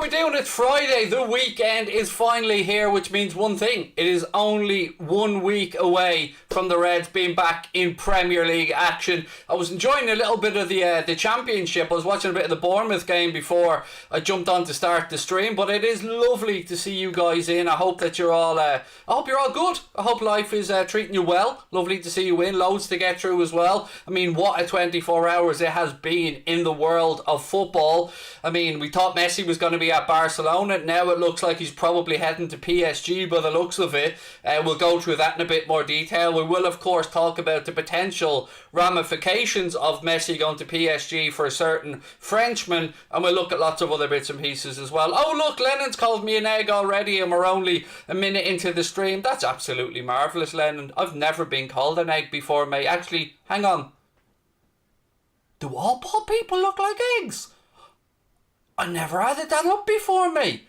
We're doing it Friday. The weekend is finally here, which means one thing. It is only 1 week away from the Reds being back in Premier League action. I was enjoying a little bit of the Championship. I was watching a bit of the Bournemouth game before I jumped on to start the stream. But it is lovely to see you guys in. I hope that you're all. I hope you're all good. I hope life is treating you well. Lovely to see you in. Loads to get through as well. I mean, what a 24 hours it has been in the world of football. I mean, we thought Messi was going to be at Barcelona. Now it looks like he's probably heading to PSG by the looks of it. We'll go through that in a bit more detail. We will of course talk about the potential ramifications of Messi going to PSG for a certain Frenchman, and we'll look at lots of other bits and pieces as well. Oh look, Lennon's called me an egg already and we're only a minute into the stream. That's absolutely marvellous, Lennon. I've never been called an egg before, mate. Actually, hang on. Do all bald people look like eggs? I never added that up before, mate.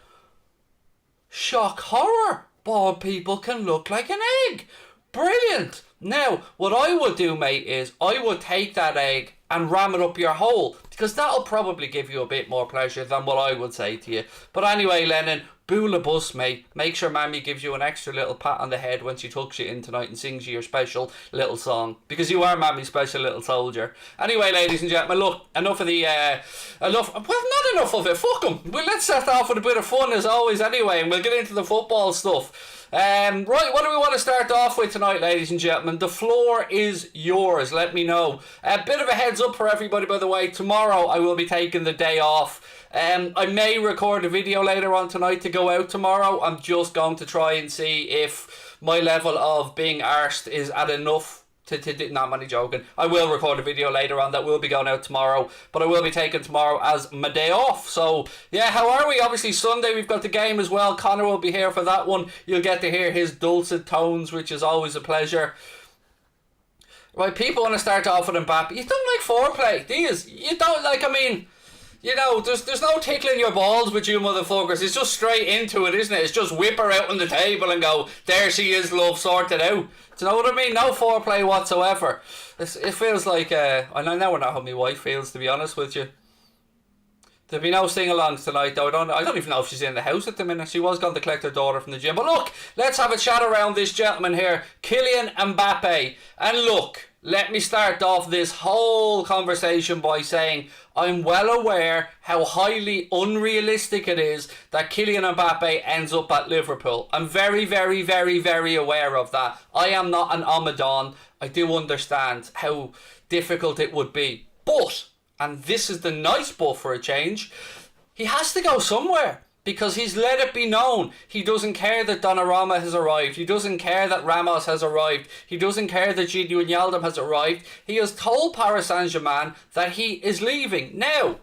Shock horror. Bald people can look like an egg. Brilliant. Now, what I would do, mate, is I would take that egg and ram it up your hole, because that'll probably give you a bit more pleasure than what I would say to you. But anyway, Lennon, boola bus, mate. Make sure Mammy gives you an extra little pat on the head when she tucks you in tonight and sings you your special little song, because you are Mammy's special little soldier. Anyway, ladies and gentlemen, look, enough of the not enough of it, fuck them. Well, let's set off with a bit of fun as always anyway, and we'll get into the football stuff. Right, what do we want to start off with tonight, ladies and gentlemen? The floor is yours. Let me know. A bit of a heads up for everybody, by the way. Tomorrow I will be taking the day off. I may record a video later on tonight to go out tomorrow. I'm just going to try and see if my level of being arsed is at enough no, I'm only joking. I will record a video later on that will be going out tomorrow, but I will be taking tomorrow as my day off. So yeah, how are we? Obviously Sunday we've got the game as well. Connor will be here for that one. You'll get to hear his dulcet tones, which is always a pleasure. Right, people want to start off with Mbappe. You don't like foreplay, do you? You don't like, I mean, you know, there's no tickling your balls with you motherfuckers. It's just straight into it, isn't it? It's just whip her out on the table and go, there she is, love, sorted out. Do you know what I mean? No foreplay whatsoever. It feels like, I know now how my wife feels, to be honest with you. There'll be no sing-alongs tonight, though. I don't even know if she's in the house at the minute. She was going to collect her daughter from the gym. But look, let's have a chat around this gentleman here, Kylian Mbappe. And look, let me start off this whole conversation by saying I'm well aware how highly unrealistic it is that Kylian Mbappe ends up at Liverpool. I'm very, very, very, very aware of that. I am not an Amadan. I do understand how difficult it would be. But, and this is the nice but for a change, he has to go somewhere. Because he's let it be known he doesn't care that Donnarumma has arrived. He doesn't care that Ramos has arrived. He doesn't care that Gini Wijnaldum has arrived. He has told Paris Saint-Germain that he is leaving. Now,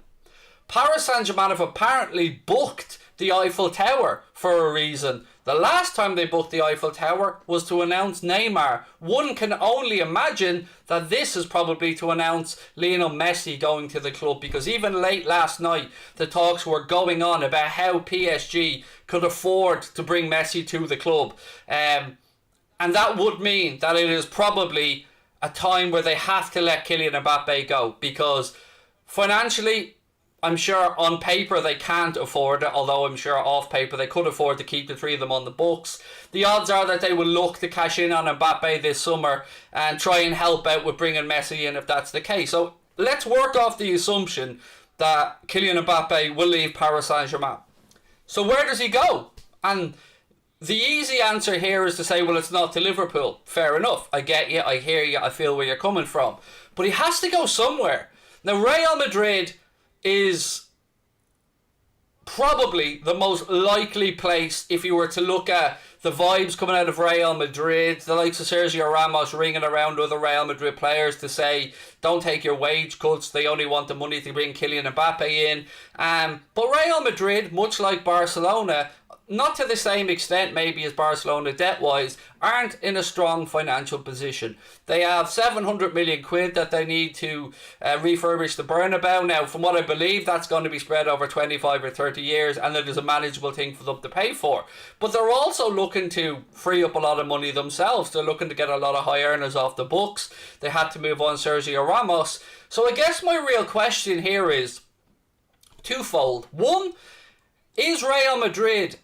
Paris Saint-Germain have apparently booked the Eiffel Tower for a reason. The last time they booked the Eiffel Tower was to announce Neymar. One can only imagine that this is probably to announce Lionel Messi going to the club, because even late last night the talks were going on about how PSG could afford to bring Messi to the club. And that would mean that it is probably a time where they have to let Kylian Mbappe go, because financially, I'm sure on paper they can't afford it, although I'm sure off paper they could afford to keep the three of them on the books. The odds are that they will look to cash in on Mbappe this summer and try and help out with bringing Messi in if that's the case. So let's work off the assumption that Kylian Mbappe will leave Paris Saint-Germain. So where does he go? And the easy answer here is to say, well, it's not to Liverpool. Fair enough. I get you, I hear you, I feel where you're coming from. But he has to go somewhere. Now, Real Madrid is probably the most likely place, if you were to look at the vibes coming out of Real Madrid, the likes of Sergio Ramos ringing around other Real Madrid players to say, don't take your wage cuts, they only want the money to bring Kylian Mbappe in. But Real Madrid, much like Barcelona, not to the same extent maybe as Barcelona debt-wise, aren't in a strong financial position. They have 700 million quid that they need to refurbish the Bernabeu. Now, from what I believe, that's going to be spread over 25 or 30 years, and it is a manageable thing for them to pay for. But they're also looking to free up a lot of money themselves. They're looking to get a lot of high earners off the books. They had to move on Sergio Ramos. So I guess my real question here is twofold. One, Is Real Madrid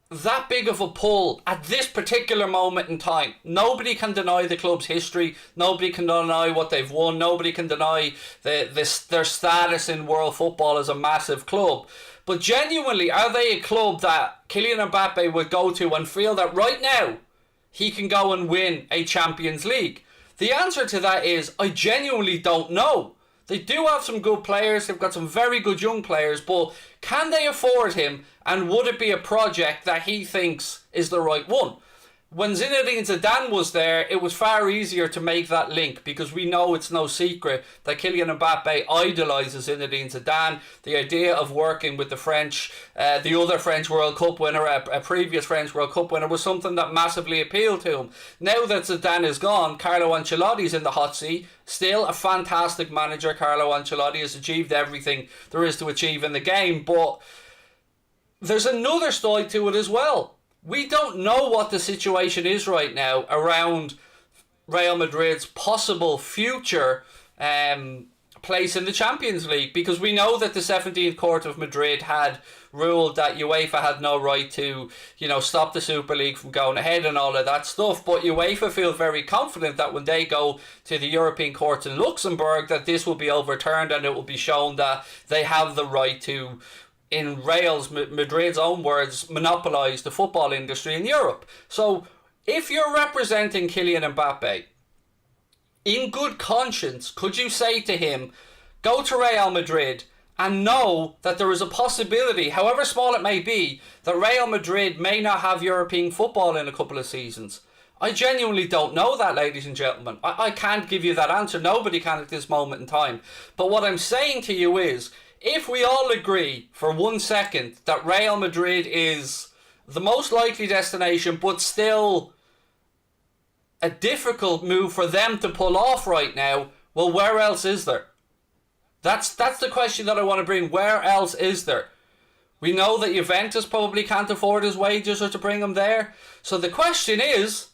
that big of a pull at this particular moment in time? Nobody can deny the club's history. Nobody can deny what they've won. Nobody can deny their status in world football as a massive club. But genuinely, are they a club that Kylian Mbappe would go to and feel that right now he can go and win a Champions League? The answer to that is, I genuinely don't know. They do have some good players. They've got some very good young players. But can they afford him? And would it be a project that he thinks is the right one? When Zinedine Zidane was there, it was far easier to make that link, because we know it's no secret that Kylian Mbappe idolises Zinedine Zidane. The idea of working with the French, the other French World Cup winner, a previous French World Cup winner, was something that massively appealed to him. Now that Zidane is gone, Carlo Ancelotti's in the hot seat. Still a fantastic manager. Carlo Ancelotti has achieved everything there is to achieve in the game, but there's another side to it as well. We don't know what the situation is right now around Real Madrid's possible future place in the Champions League, because we know that the 17th Court of Madrid had ruled that UEFA had no right to, stop the Super League from going ahead and all of that stuff. But UEFA feel very confident that when they go to the European courts in Luxembourg, that this will be overturned and it will be shown that they have the right to, in Madrid's own words, monopolise the football industry in Europe. So if you're representing Kylian Mbappe, in good conscience, could you say to him, go to Real Madrid and know that there is a possibility, however small it may be, that Real Madrid may not have European football in a couple of seasons? I genuinely don't know that, ladies and gentlemen. I can't give you that answer. Nobody can at this moment in time. But what I'm saying to you is, if we all agree for 1 second that Real Madrid is the most likely destination, but still a difficult move for them to pull off right now, well, where else is there? That's the question that I want to bring. Where else is there? We know that Juventus probably can't afford his wages or to bring him there. So the question is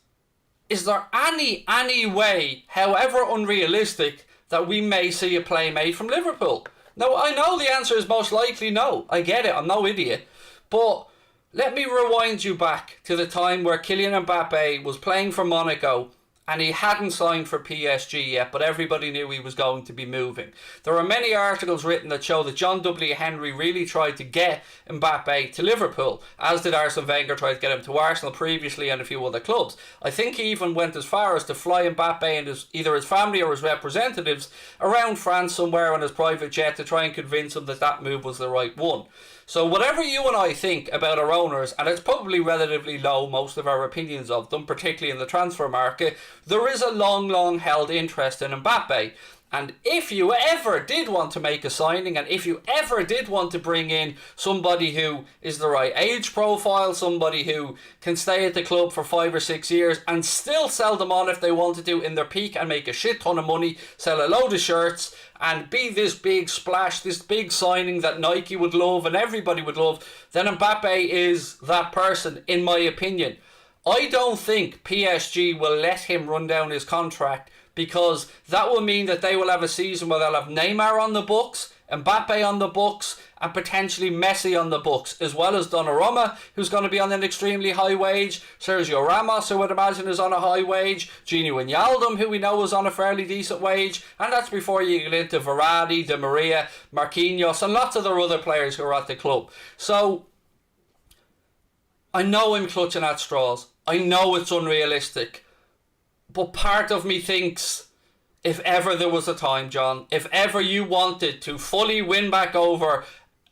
there any way, however unrealistic, that we may see a play made from Liverpool? Now, I know the answer is most likely no. I get it. I'm no idiot. But let me rewind you back to the time where Kylian Mbappe was playing for Monaco and he hadn't signed for PSG yet, but everybody knew he was going to be moving. There are many articles written that show that John W. Henry really tried to get Mbappe to Liverpool, as did Arsene Wenger try to get him to Arsenal previously and a few other clubs. I think he even went as far as to fly Mbappe and either his family or his representatives around France somewhere on his private jet to try and convince him that that move was the right one. So whatever you and I think about our owners, and it's probably relatively low, most of our opinions of them, particularly in the transfer market, there is a long held interest in Mbappe. And if you ever did want to make a signing, and if you ever did want to bring in somebody who is the right age profile, somebody who can stay at the club for 5 or 6 years and still sell them on if they wanted to in their peak and make a shit ton of money, sell a load of shirts and be this big splash, this big signing that Nike would love and everybody would love, then Mbappe is that person, in my opinion. I don't think PSG will let him run down his contract, because that will mean that they will have a season where they'll have Neymar on the books, Mbappe on the books, and potentially Messi on the books, as well as Donnarumma, who's going to be on an extremely high wage, Sergio Ramos, who I would imagine is on a high wage, Gini Wijnaldum, who we know is on a fairly decent wage, and that's before you get into Verratti, Di Maria, Marquinhos, and lots of their other players who are at the club. So I know I'm clutching at straws. I know it's unrealistic. But part of me thinks, if ever there was a time, John, if ever you wanted to fully win back over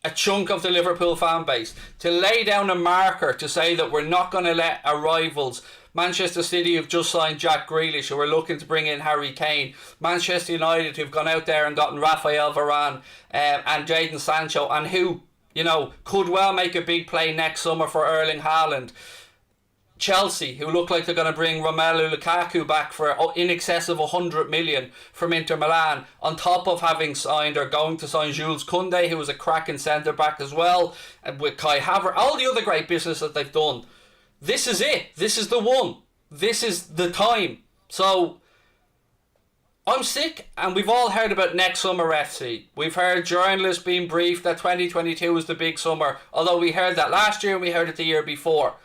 a chunk of the Liverpool fan base, to lay down a marker to say that we're not going to let our rivals, Manchester City have just signed Jack Grealish, who are looking to bring in Harry Kane, Manchester United who've gone out there and gotten Rafael Varane and Jadon Sancho, and who, could well make a big play next summer for Erling Haaland, Chelsea, who look like they're going to bring Romelu Lukaku back for in excess of 100 million from Inter Milan, on top of having signed or going to sign Jules Koundé, who was a cracking centre-back as well, and with Kai Havertz, all the other great business that they've done. This is it. This is the one. This is the time. So I'm sick, and we've all heard about next summer FC. We've heard journalists being briefed that 2022 is the big summer, although we heard that last year and we heard it the year before.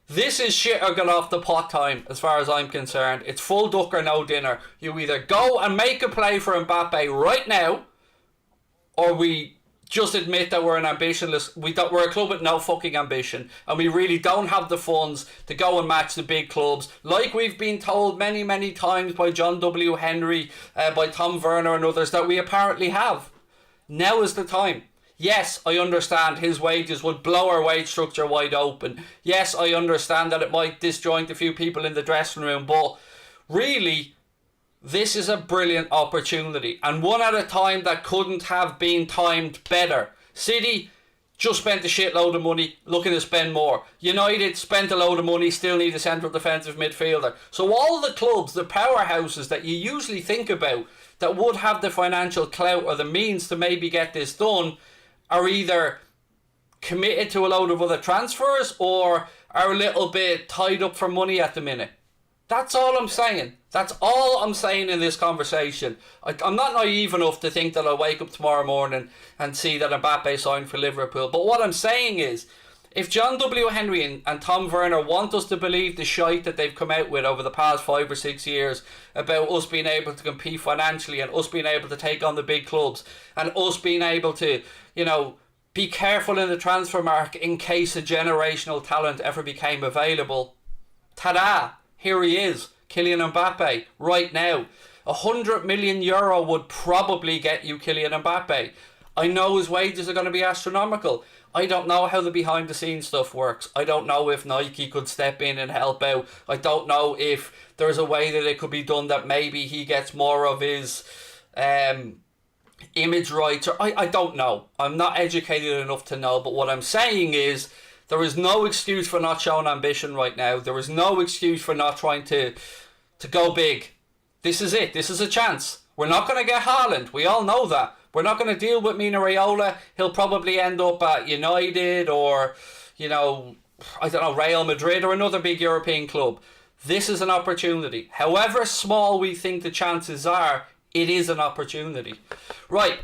This is shit or get off the pot time, as far as I'm concerned. It's full duck or no dinner. You either go and make a play for Mbappe right now, or we just admit that we're an ambitionless. We're a club with no fucking ambition, and we really don't have the funds to go and match the big clubs, like we've been told many, many times by John W. Henry, by Tom Werner and others that we apparently have. Now is the time. Yes, I understand his wages would blow our wage structure wide open. Yes, I understand that it might disjoint a few people in the dressing room, but really, this is a brilliant opportunity, and one at a time that couldn't have been timed better. City just spent a shitload of money, looking to spend more. United spent a load of money, still need a central defensive midfielder. So all the clubs, the powerhouses that you usually think about that would have the financial clout or the means to maybe get this done, are either committed to a load of other transfers or are a little bit tied up for money at the minute. That's all I'm saying. That's all I'm saying in this conversation. I'm not naive enough to think that I'll wake up tomorrow morning and see that Mbappe signed for Liverpool. But what I'm saying is, if John W. Henry and Tom Werner want us to believe the shite that they've come out with over the past 5 or 6 years about us being able to compete financially and us being able to take on the big clubs and us being able to, be careful in the transfer market in case a generational talent ever became available, ta-da! Here he is, Kylian Mbappe, right now. €100 million would probably get you Kylian Mbappe. I know his wages are going to be astronomical. I don't know how the behind the scenes stuff works. I don't know if Nike could step in and help out. I don't know if there's a way that it could be done that maybe he gets more of his image rights. Or I don't know. I'm not educated enough to know. But what I'm saying is, there is no excuse for not showing ambition right now. There is no excuse for not trying to go big. This is it. This is a chance. We're not going to get Haaland. We all know that. We're not going to deal with Mino Raiola. He'll probably end up at United or, Real Madrid or another big European club. This is an opportunity. However small we think the chances are, it is an opportunity. Right.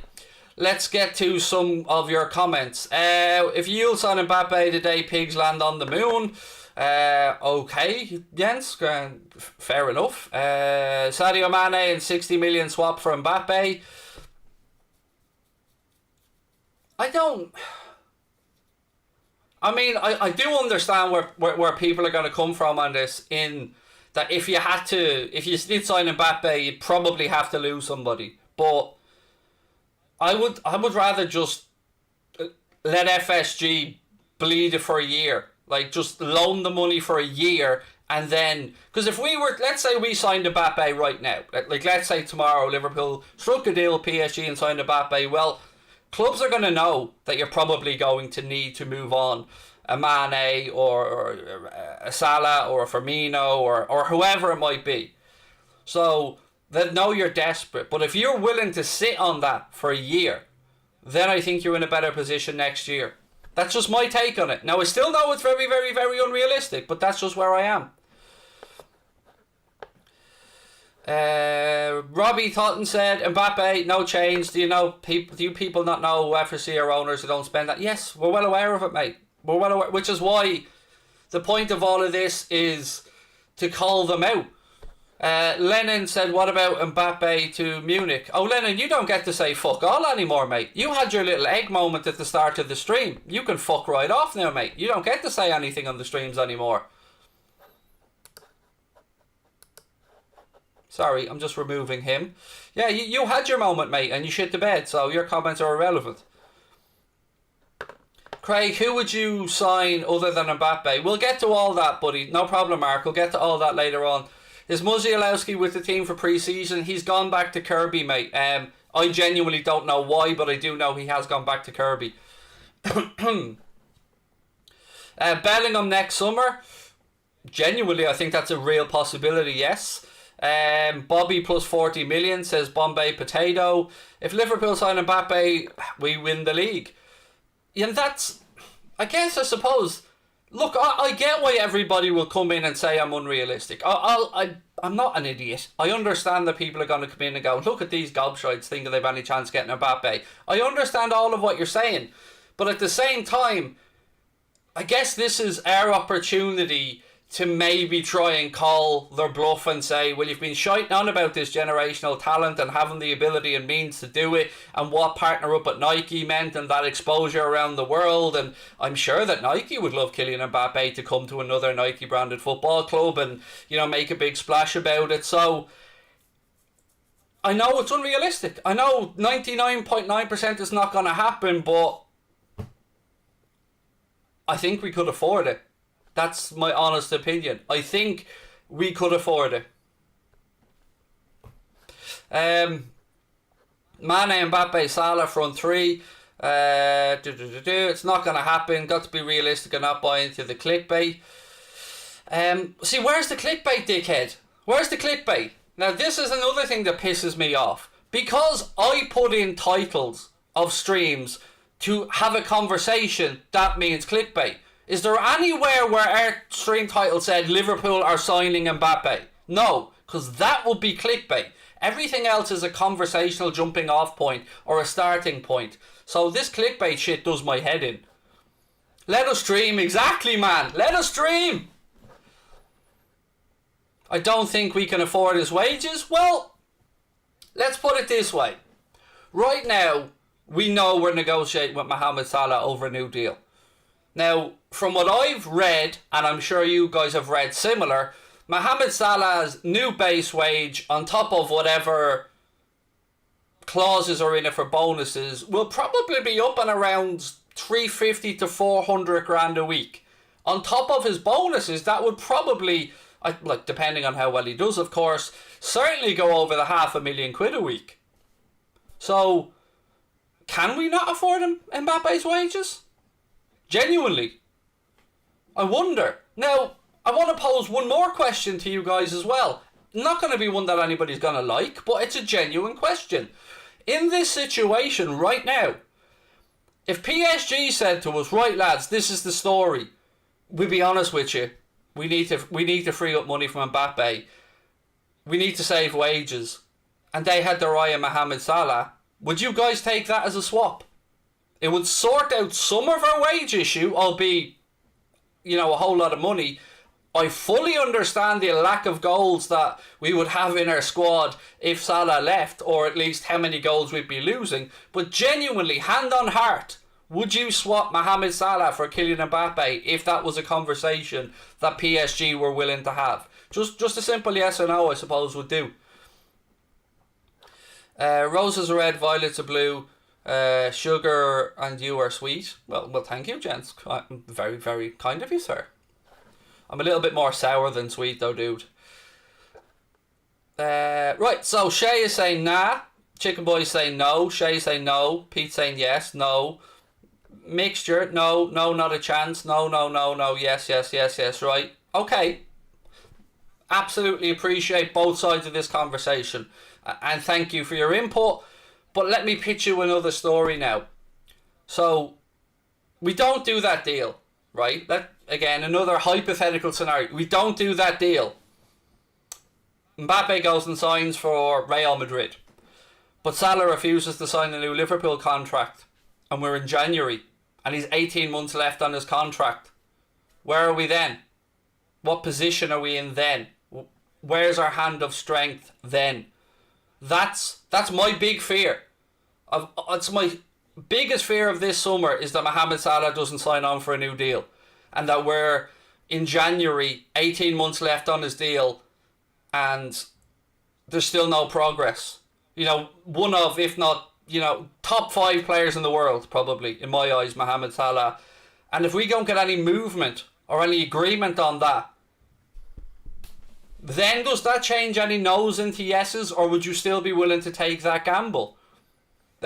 Let's get to some of your comments. If you'll sign Mbappe the day pigs land on the moon, okay, Jens, fair enough. Sadio Mane and 60 million swap for Mbappe. I do understand where people are going to come from on this, in that if you did sign Mbappe, you'd probably have to lose somebody. But I would rather just let FSG bleed it for a year. Like, just loan the money for a year, and then, because if let's say we signed Mbappe right now, like let's say tomorrow Liverpool struck a deal with PSG and signed Mbappe, well, clubs are going to know that you're probably going to need to move on a Mane or a Salah or a Firmino or whoever it might be. So they know you're desperate. But if you're willing to sit on that for a year, then I think you're in a better position next year. That's just my take on it. Now, I still know it's very, very, very unrealistic, but that's just where I am. Robbie Totten said, Mbappe, no change. Do you people not know who FSC are owners who don't spend that? Yes, we're well aware of it, mate. We're well aware, which is why the point of all of this is to call them out. Lennon said, what about Mbappe to Munich? Oh, Lennon, you don't get to say fuck all anymore, mate. You had your little egg moment at the start of the stream. You can fuck right off now, mate. You don't get to say anything on the streams anymore. Sorry, I'm just removing him. Yeah, you had your moment, mate, and you shit the bed, so your comments are irrelevant. Craig, who would you sign other than Mbappe? We'll get to all that, buddy. No problem, Mark. We'll get to all that later on. Is Musialowski with the team for pre-season? He's gone back to Kirby, mate. I genuinely don't know why, but I do know he has gone back to Kirby. Bellingham next summer? Genuinely, I think that's a real possibility, yes. Bobby plus 40 million, says Bombay Potato. If Liverpool sign Mbappe, we win the league. Yeah, that's, I suppose, Look, I get why everybody will come in and say I'm unrealistic. I'm not an idiot. I understand that people are going to come in and go, look at these gobshites thinking they've any chance getting Mbappe. I understand all of what you're saying. But at the same time, I guess this is our opportunity to maybe try and call their bluff and say, well, you've been shiting on about this generational talent and having the ability and means to do it, and what partner up at Nike meant, and that exposure around the world. And I'm sure that Nike would love Kylian Mbappe to come to another Nike branded football club and, you know, make a big splash about it. So I know it's unrealistic. I know 99.9% is not going to happen, but I think we could afford it. That's my honest opinion. I think we could afford it. Mane, Mbappe, Salah front three. It's not going to happen. Got to be realistic and not buy into the clickbait. See, where's the clickbait, dickhead? Where's the clickbait? Now, this is another thing that pisses me off. Because I put in titles of streams to have a conversation, that means clickbait. Is there anywhere where our stream title said Liverpool are signing Mbappe? No, because that would be clickbait. Everything else is a conversational jumping off point or a starting point. So this clickbait shit does my head in. Let us stream, exactly, man. Let us stream. I don't think we can afford his wages. Well, let's put it this way. Right now, we know we're negotiating with Mohamed Salah over a new deal. Now, from what I've read, and I'm sure you guys have read similar, Mohamed Salah's new base wage on top of whatever clauses are in it for bonuses will probably be up and around 350 to 400 grand a week. On top of his bonuses, that would probably, like depending on how well he does, of course, certainly go over the £500,000 a week. So, can we not afford him Mbappe's wages? Genuinely. I wonder. Now, I want to pose one more question to you guys as well. Not going to be one that anybody's going to like, but it's a genuine question. In this situation right now, if PSG said to us, right lads, this is the story, we'll be honest with you, we need to free up money from Mbappe, we need to save wages, and they had their eye on Mohamed Salah, would you guys take that as a swap? It would sort out some of our wage issue, albeit, you know, a whole lot of money. I fully understand the lack of goals that we would have in our squad if Salah left, or at least how many goals we'd be losing. But genuinely, hand on heart, would you swap Mohamed Salah for Kylian Mbappe if that was a conversation that PSG were willing to have? Just a simple yes or no, I suppose, would do. Roses are red, violets are blue. Sugar and you are sweet. Well, thank you, gents. Very, very kind of you, sir. I'm a little bit more sour than sweet, though, dude. Right, so Shay is saying nah. Chicken Boy is saying no. Shay is saying no. Pete saying yes, no. Mixture, no, not a chance. No, yes, right. Okay. Absolutely appreciate both sides of this conversation. And thank you for your input. But let me pitch you another story now. So, we don't do that deal, right? Again, another hypothetical scenario. We don't do that deal. Mbappe goes and signs for Real Madrid. But Salah refuses to sign a new Liverpool contract. And we're in January. And he's 18 months left on his contract. Where are we then? What position are we in then? Where's our hand of strength then? That's my big fear. It's my biggest fear of this summer is that Mohamed Salah doesn't sign on for a new deal. And that we're in January, 18 months left on his deal, and there's still no progress. You know, one of, if not, you know, top 5 players in the world, probably, in my eyes, Mohamed Salah. And if we don't get any movement or any agreement on that, then does that change any no's into yeses, or would you still be willing to take that gamble?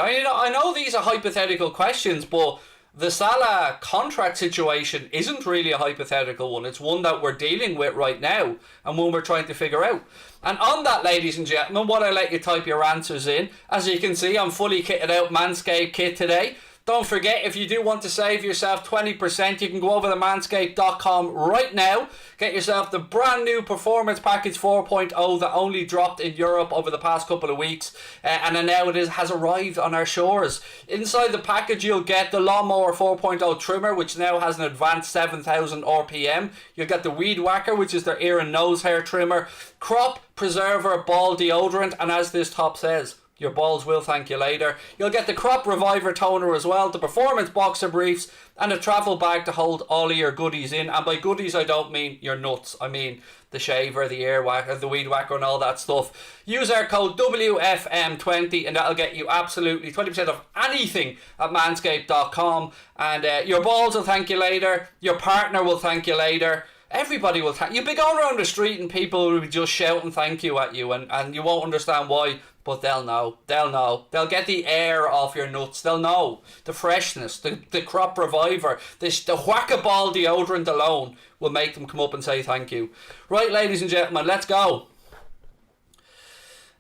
I know these are hypothetical questions, but the Salah contract situation isn't really a hypothetical one. It's one that we're dealing with right now and one we're trying to figure out. And on that, ladies and gentlemen, what I let you type your answers in. As you can see, I'm fully kitted out Manscaped kit today. Don't forget, if you do want to save yourself 20%, you can go over to manscaped.com right now. Get yourself the brand new Performance Package 4.0 that only dropped in Europe over the past couple of weeks. And then now has arrived on our shores. Inside the package, you'll get the Lawnmower 4.0 trimmer, which now has an advanced 7,000 RPM. You'll get the Weed Whacker, which is their ear and nose hair trimmer. Crop Preserver Ball Deodorant. And as this top says, your balls will thank you later. You'll get the Crop Reviver Toner as well, the Performance Boxer Briefs, and a travel bag to hold all of your goodies in. And by goodies, I don't mean your nuts. I mean the shaver, the ear whacker, the weed whacker, and all that stuff. Use our code WFM20 and that'll get you absolutely 20% off anything at manscaped.com. And your balls will thank you later. Your partner will thank you later. Everybody will thank you. You'll be going around the street and people will be just shouting thank you at you, and you won't understand why, but they'll know. They'll know. They'll get the air off your nuts. They'll know. The freshness, the Crop Reviver, the Whack-a-Ball deodorant alone will make them come up and say thank you. Right, ladies and gentlemen, let's go.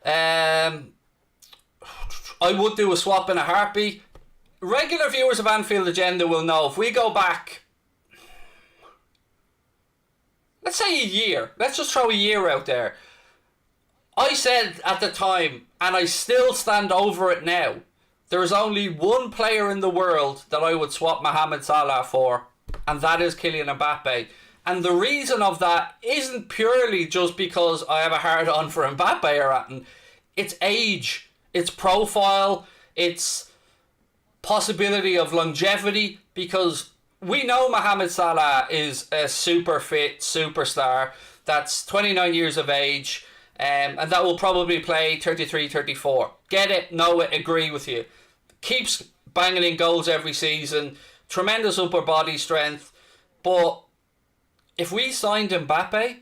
I would do a swap in a heartbeat. Regular viewers of Anfield Agenda will know if we go back, let's say a year. Let's just throw a year out there. I said at the time, and I still stand over it now, there is only one player in the world that I would swap Mohamed Salah for, and that is Kylian Mbappe. And the reason of that isn't purely just because I have a hard on for Mbappe or anything. It's age, it's profile, it's possibility of longevity, because we know Mohamed Salah is a super fit superstar that's 29 years of age, and that will probably play 33, 34. Get it, know it, agree with you. Keeps banging in goals every season, tremendous upper body strength. But if we signed Mbappe,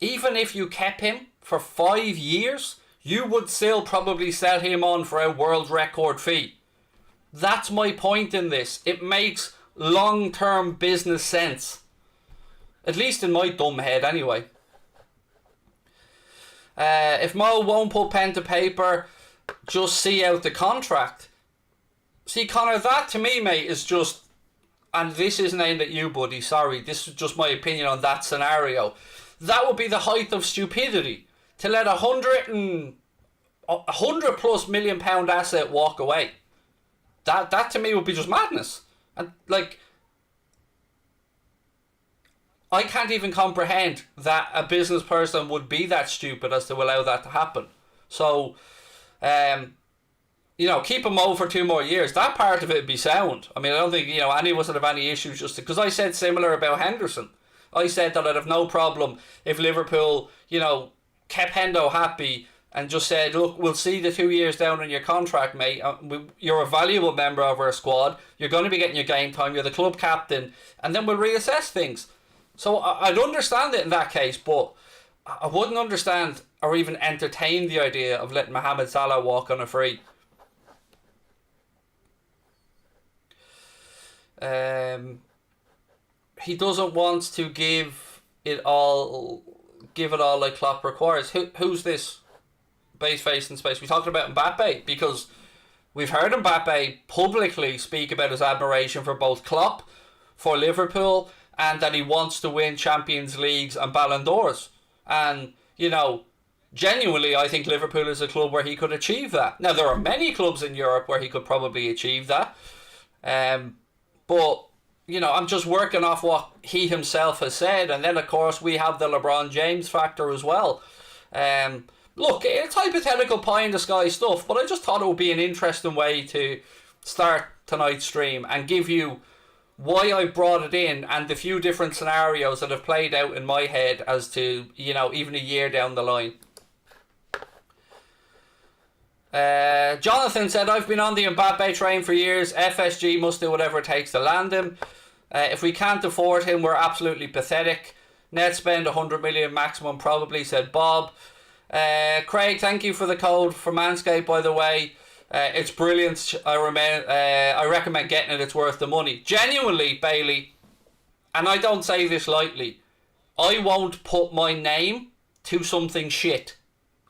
even if you kept him for 5 years, you would still probably sell him on for a world record fee. That's my point in this. It makes long-term business sense, at least in my dumb head anyway. If Mo won't put pen to paper, just see out the contract. See, Connor, that to me, mate, is just, and this isn't aimed at you, buddy, sorry, this is just my opinion on that scenario. That would be the height of stupidity, to let $100+ million asset walk away. That to me would be just madness. And like, I can't even comprehend that a business person would be that stupid as to allow that to happen. So, keep him over 2 more years. That part of it would be sound. I mean, I don't think, any of us would have any issues just because I said similar about Henderson. I said that I'd have no problem if Liverpool, kept Hendo happy and just said, look, we'll see the 2 years down on your contract, mate. You're a valuable member of our squad. You're going to be getting your game time. You're the club captain. And then we'll reassess things. So I'd understand it in that case, but I wouldn't understand or even entertain the idea of letting Mohamed Salah walk on a free. He doesn't want to give it all like Klopp requires. Who's this base face in space? We talking about Mbappe, because we've heard Mbappe publicly speak about his admiration for both Klopp, for Liverpool, and that he wants to win Champions Leagues and Ballon d'Ors. And, genuinely, I think Liverpool is a club where he could achieve that. Now, there are many clubs in Europe where he could probably achieve that. But, I'm just working off what he himself has said. And then, of course, we have the LeBron James factor as well. Look, it's hypothetical pie in the sky stuff, but I just thought it would be an interesting way to start tonight's stream and give you why I brought it in and the few different scenarios that have played out in my head as to, even a year down the line. Jonathan said, I've been on the Mbappe train for years. FSG must do whatever it takes to land him. If we can't afford him, we're absolutely pathetic. Net spend 100 million maximum probably, said Bob. Craig, thank you for the code for Manscaped, by the way. It's brilliant. I recommend getting it. It's worth the money. Genuinely, Bailey, and I don't say this lightly, I won't put my name to something shit.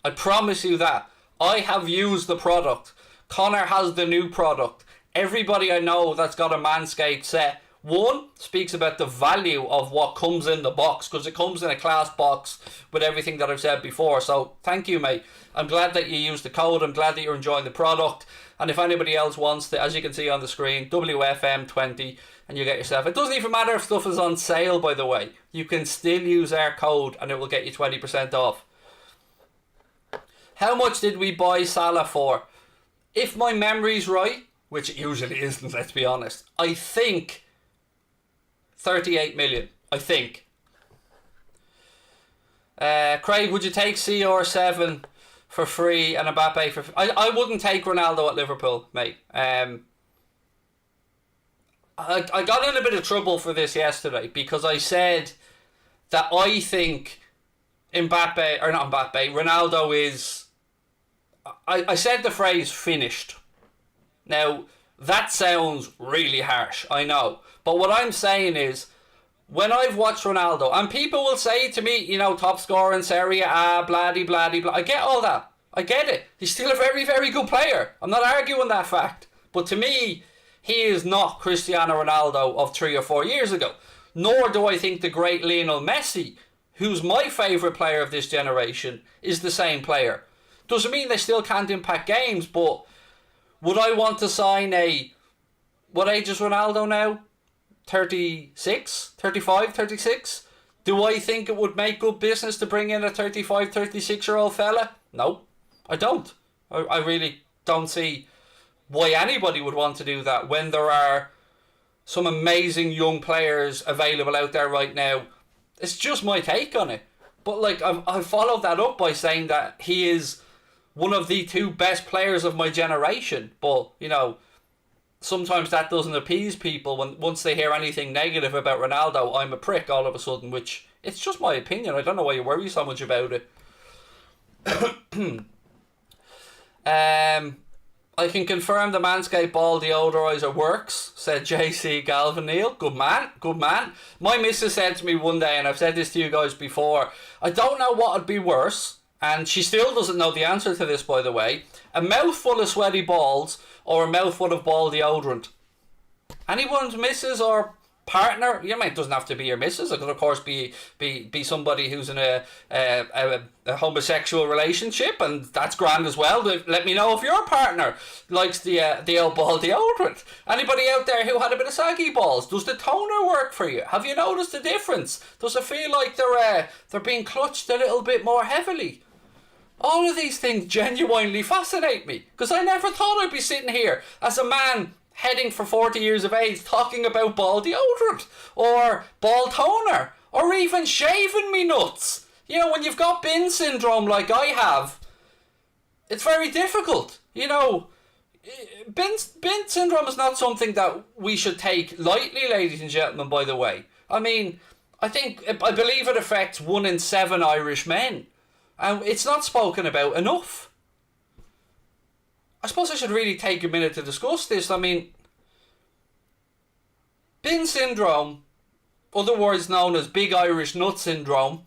I promise you that. I have used the product. Connor has the new product. everybody I know that's got a Manscaped set, one, speaks about the value of what comes in the box, because it comes in a class box with everything that I've said before. So thank you, mate. I'm glad that you used the code. I'm glad that you're enjoying the product. And if anybody else wants to, as you can see on the screen, WFM20, and you get yourself. It doesn't even matter if stuff is on sale, by the way. You can still use our code and it will get you 20% off. How much did we buy Salah for? If my memory's right, which it usually isn't, let's be honest, I think 38 million. I think. Craig, would you take CR7 for free and Mbappe for free? I wouldn't take Ronaldo at Liverpool, mate. I got in a bit of trouble for this yesterday because I said that I think Ronaldo is... I said the phrase finished. Now, that sounds really harsh, I know. But what I'm saying is, when I've watched Ronaldo, and people will say to me, you know, top scorer in Serie A, bloody, bloody, blah. I get all that. I get it. He's still a very, very good player. I'm not arguing that fact. But to me, he is not Cristiano Ronaldo of 3 or 4 years ago. Nor do I think the great Lionel Messi, who's my favourite player of this generation, is the same player. Doesn't mean they still can't impact games, but would I want to sign a... What age is Ronaldo now? 36? 35? 36? Do I think it would make good business to bring in a 35, 36-year-old fella? No, I don't. I really don't see why anybody would want to do that when there are some amazing young players available out there right now. It's just my take on it. But like, I followed that up by saying that he is one of the 2 best players of my generation. But, you know, sometimes that doesn't appease people when once they hear anything negative about Ronaldo, I'm a prick all of a sudden, which it's just my opinion. I don't know why you worry so much about it. I can confirm the Manscaped ball deodorizer works, said JC Galvin Neal. Good man, good man. My missus said to me one day, and I've said this to you guys before, I don't know what would be worse, and she still doesn't know the answer to this, by the way, a mouthful of sweaty balls or a mouthful of ball deodorant. Anyone's missus or partner, you mean, it doesn't have to be your missus. It could, of course, be somebody who's in a homosexual relationship, and that's grand as well. Let me know if your partner likes the old ball deodorant. Anybody out there who had a bit of saggy balls, does the toner work for you? Have you noticed the difference? Does it feel like they're being clutched a little bit more heavily? All of these things genuinely fascinate me, because I never thought I'd be sitting here as a man heading for 40 years of age talking about ball deodorant or ball toner or even shaving me nuts. You know, when you've got bin syndrome like I have, it's very difficult. You know, bin syndrome is not something that we should take lightly, ladies and gentlemen, by the way. I mean, I believe it affects 1 in 7 Irish men. And it's not spoken about enough. I suppose I should really take a minute to discuss this. I mean, bin syndrome, otherwise known as big Irish nut syndrome,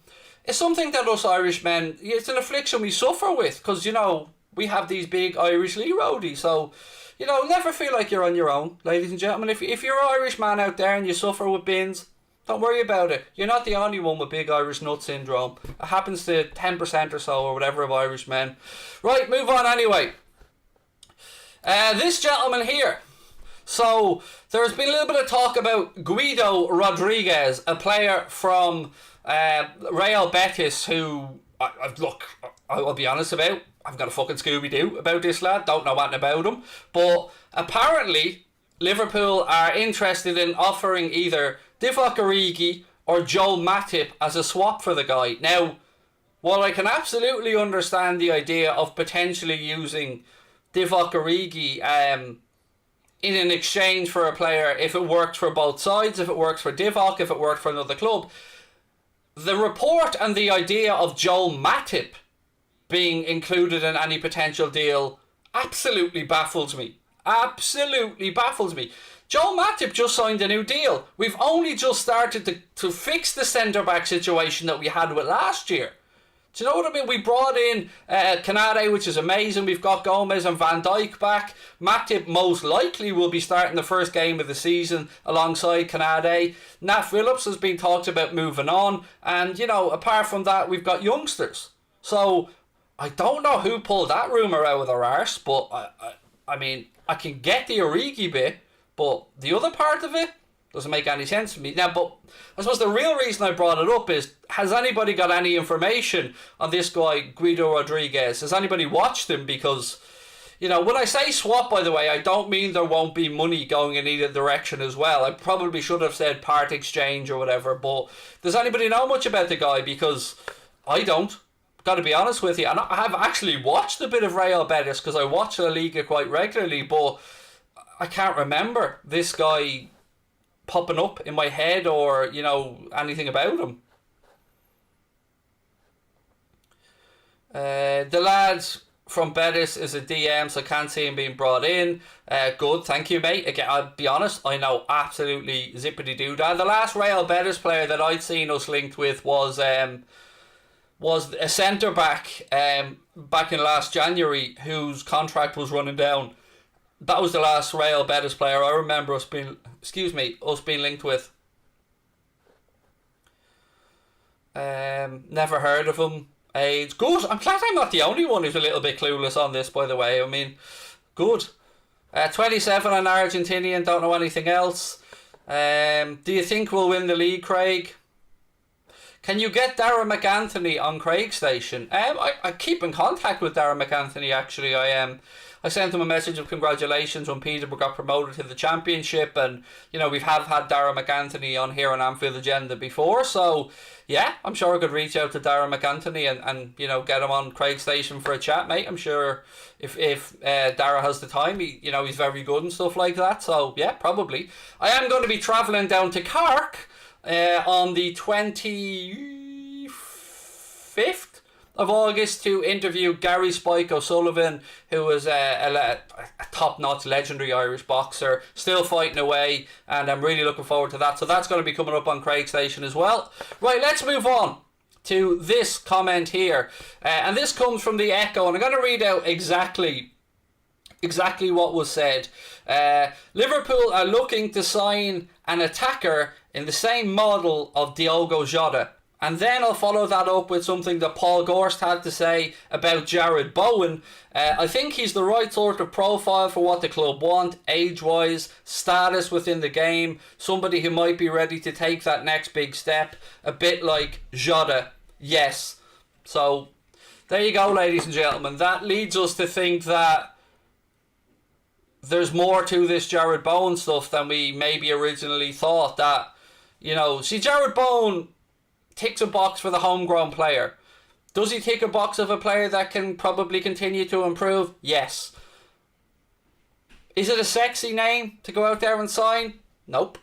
is something that us Irish men, it's an affliction we suffer with, because, you know, we have these big Irish Lee roadies. So, you know, never feel like you're on your own, ladies and gentlemen. If you're an Irish man out there and you suffer with bins, don't worry about it. You're not the only one with big Irish nut syndrome. It happens to 10% or so or whatever of Irish men. Right, move on anyway. This gentleman here. So, there's been a little bit of talk about Guido Rodrigues, a player from Real Betis who, look, I'll be honest about. I've got a fucking Scooby-Doo about this lad. Don't know anything about him. But apparently, Liverpool are interested in offering either Divock Origi or Joel Matip as a swap for the guy. Now, while I can absolutely understand the idea of potentially using Divock Origi in an exchange for a player, if it works for both sides, if it works for Divock, if it worked for another club, the report and the idea of Joel Matip being included in any potential deal absolutely baffles me. Absolutely baffles me. Joel Matip just signed a new deal. We've only just started to fix the centre-back situation that we had with last year. Do you know what I mean? We brought in Canade, which is amazing. We've got Gomez and Van Dijk back. Matip most likely will be starting the first game of the season alongside Canade. Nat Phillips has been talked about moving on. And, you know, apart from that, we've got youngsters. So, I don't know who pulled that rumour out of their arse, but I mean, I can get the Origi bit, but the other part of it doesn't make any sense to me. Now, but I suppose the real reason I brought it up is, has anybody got any information on this guy, Guido Rodrigues? Has anybody watched him? Because, you know, when I say swap, by the way, I don't mean there won't be money going in either direction as well. I probably should have said part exchange or whatever, but does anybody know much about the guy? Because I don't. Got to be honest with you. And I have actually watched a bit of Real Betis because I watch La Liga quite regularly, but I can't remember this guy popping up in my head or, you know, anything about him. The lad from Betis is a DM, so I can't see him being brought in. Good, thank you, mate. Again, I'll be honest, I know absolutely zippity-doo-dah. The last Real Betis player that I'd seen us linked with was a centre-back back in last January whose contract was running down. That was the last Real Betis player I remember us being linked with. Never heard of him. Age. Good. I'm glad I'm not the only one who's a little bit clueless on this, by the way. I mean, good. 27 and Argentinian, don't know anything else. Do you think we'll win the league, Craig? Can you get Darren McAnthony on Craig Station? I keep in contact with Darren McAnthony, actually. I sent him a message of congratulations when Peterborough got promoted to the Championship, and, you know, we've had Darren McAnthony on here on Anfield Agenda before, so yeah, I'm sure I could reach out to Darren McAnthony and you know, get him on Craig Station for a chat, mate. I'm sure if Darren has the time, he's very good and stuff like that, so yeah, probably. I am going to be travelling down to Cork on the 25th of August to interview Gary Spike O'Sullivan, who was a top-notch legendary Irish boxer, still fighting away, and I'm really looking forward to that. So that's going to be coming up on Craig Station as well. Right, let's move on to this comment here, and this comes from the Echo, and I'm going to read out exactly what was said. Liverpool are looking to sign an attacker in the same model of Diogo Jota. And then I'll follow that up with something that Paul Gorst had to say about Jared Bowen. I think he's the right sort of profile for what the club want, age-wise, status within the game, somebody who might be ready to take that next big step, a bit like Jota. Yes. So, there you go, ladies and gentlemen. That leads us to think that there's more to this Jared Bowen stuff than we maybe originally thought. That, you know, see, Jared Bowen ticks a box for the homegrown player. Does he tick a box of a player that can probably continue to improve? Yes. Is it a sexy name to go out there and sign? Nope.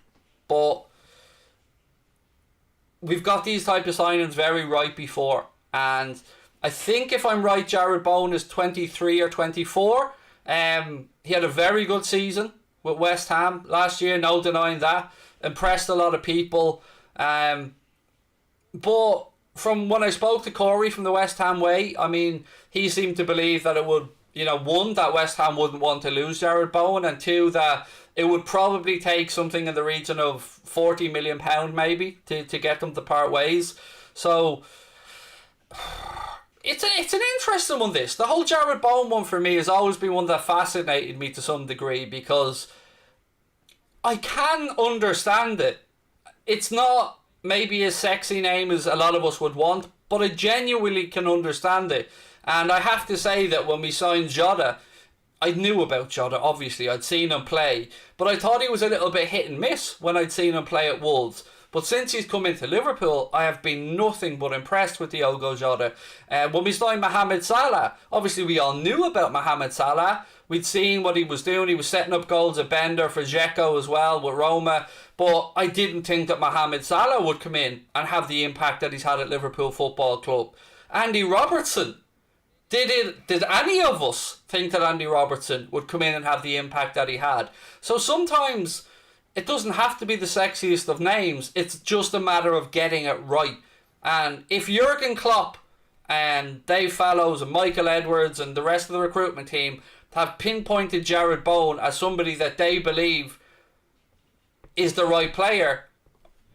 But we've got these type of signings very right before, and I think if I'm right, Jared Bowen is 23 or 24. He had a very good season with West Ham last year, no denying that. Impressed a lot of people. But from when I spoke to Corey from the West Ham way, I mean, he seemed to believe that it would, you know, one, that West Ham wouldn't want to lose Jared Bowen, and two, that it would probably take something in the region of £40 million maybe to get them to part ways. So it's an interesting one, this. The whole Jared Bowen one for me has always been one that fascinated me to some degree, because I can understand it. It's not maybe a sexy name as a lot of us would want, but I genuinely can understand it. And I have to say that when we signed Jota, I knew about Jota, obviously. I'd seen him play, but I thought he was a little bit hit and miss when I'd seen him play at Wolves. But since he's come into Liverpool, I have been nothing but impressed with Diogo Jota. When we signed Mohamed Salah, obviously we all knew about Mohamed Salah. We'd seen what he was doing. He was setting up goals at Bender for Dzeko as well with Roma. But I didn't think that Mohamed Salah would come in and have the impact that he's had at Liverpool Football Club. Andy Robertson. Did any of us think that Andy Robertson would come in and have the impact that he had? So sometimes it doesn't have to be the sexiest of names. It's just a matter of getting it right. And if Jurgen Klopp and Dave Fallows and Michael Edwards and the rest of the recruitment team have pinpointed Jared Bowen as somebody that they believe is the right player,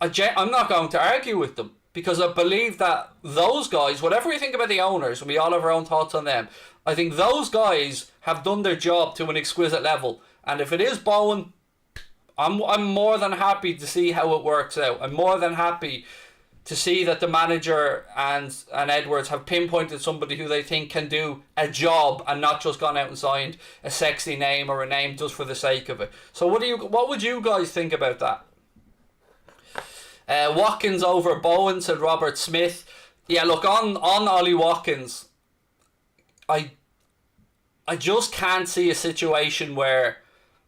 I'm not going to argue with them, because I believe that those guys, whatever we think about the owners, and we all have our own thoughts on them, I think those guys have done their job to an exquisite level. And if it is Bowen, I'm more than happy to see how it works out. I'm more than happy to see that the manager and Edwards have pinpointed somebody who they think can do a job and not just gone out and signed a sexy name or a name just for the sake of it. So what would you guys think about that? Watkins over Bowen, said Robert Smith. Yeah, look, on Ollie Watkins, I just can't see a situation where,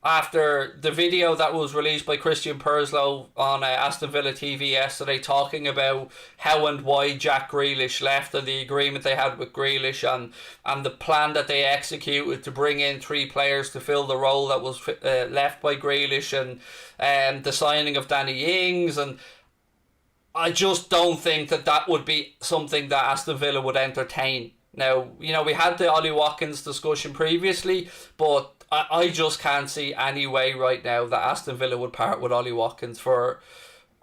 after the video that was released by Christian Purslow on Aston Villa TV yesterday, talking about how and why Jack Grealish left and the agreement they had with Grealish and the plan that they executed to bring in 3 players to fill the role that was left by Grealish, and the signing of Danny Ings, and I just don't think that would be something that Aston Villa would entertain. Now, we had the Ollie Watkins discussion previously, but I just can't see any way right now that Aston Villa would part with Ollie Watkins for...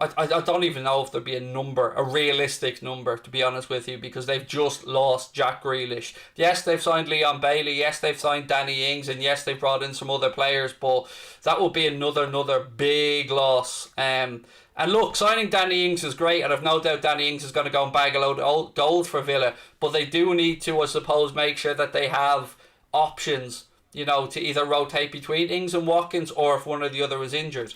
I don't even know if there'd be a realistic number, to be honest with you, because they've just lost Jack Grealish. Yes, they've signed Leon Bailey, yes, they've signed Danny Ings, and yes, they've brought in some other players, but that would be another big loss. And look, signing Danny Ings is great, and I've no doubt Danny Ings is going to go and bag a load of goals for Villa, but they do need to, I suppose, make sure that they have options, to either rotate between Ings and Watkins, or if one or the other is injured.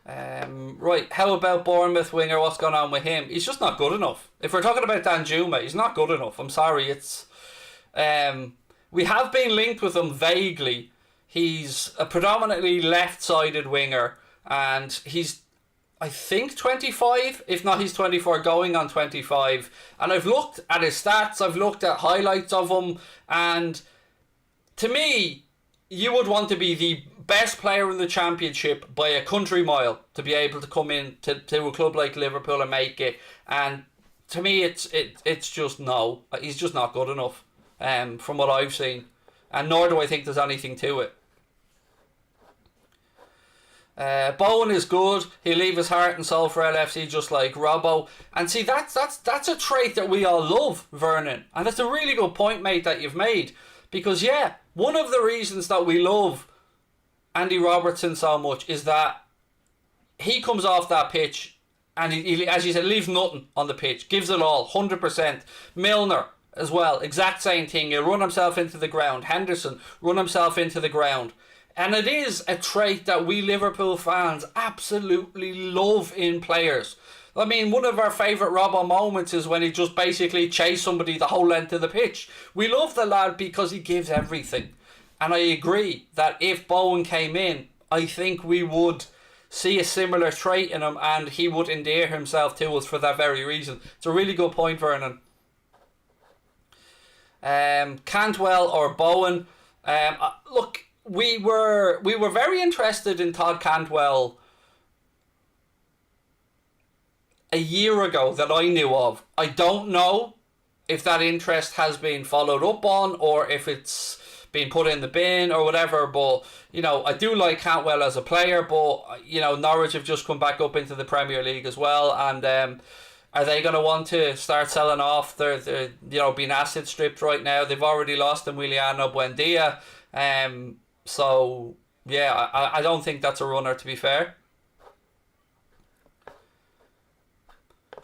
Right, how about Bournemouth winger? What's going on with him? He's just not good enough. If we're talking about Danjuma, he's not good enough. I'm sorry. It's we have been linked with him vaguely. He's a predominantly left-sided winger, and he's, I think, 25. If not, he's 24, going on 25. And I've looked at his stats. I've looked at highlights of him, and to me, you would want to be the best player in the Championship by a country mile to be able to come in to a club like Liverpool and make it. And to me, it's just no. He's just not good enough from what I've seen. And nor do I think there's anything to it. Bowen is good. He'll leave his heart and soul for LFC just like Robbo. And see, that's a trait that we all love, Vernon. And that's a really good point, mate, that you've made. Because, yeah, one of the reasons that we love Andy Robertson so much is that he comes off that pitch and he, as you said, leaves nothing on the pitch, gives it all, 100%. Milner as well, exact same thing. He'll run himself into the ground. Henderson, run himself into the ground. And it is a trait that we Liverpool fans absolutely love in players. I mean, one of our favourite Robbo moments is when he just basically chased somebody the whole length of the pitch. We love the lad because he gives everything. And I agree that if Bowen came in, I think we would see a similar trait in him, and he would endear himself to us for that very reason. It's a really good point, Vernon. Cantwell or Bowen? Look, we were very interested in Todd Cantwell a year ago that I knew of. I don't know if that interest has been followed up on or if it's been put in the bin or whatever, but I do like Cantwell as a player, but Norwich have just come back up into the Premier League as well, and are they going to want to start selling off? They're being asset stripped right now. They've already lost Emiliano Buendia, so yeah, I don't think that's a runner, to be fair.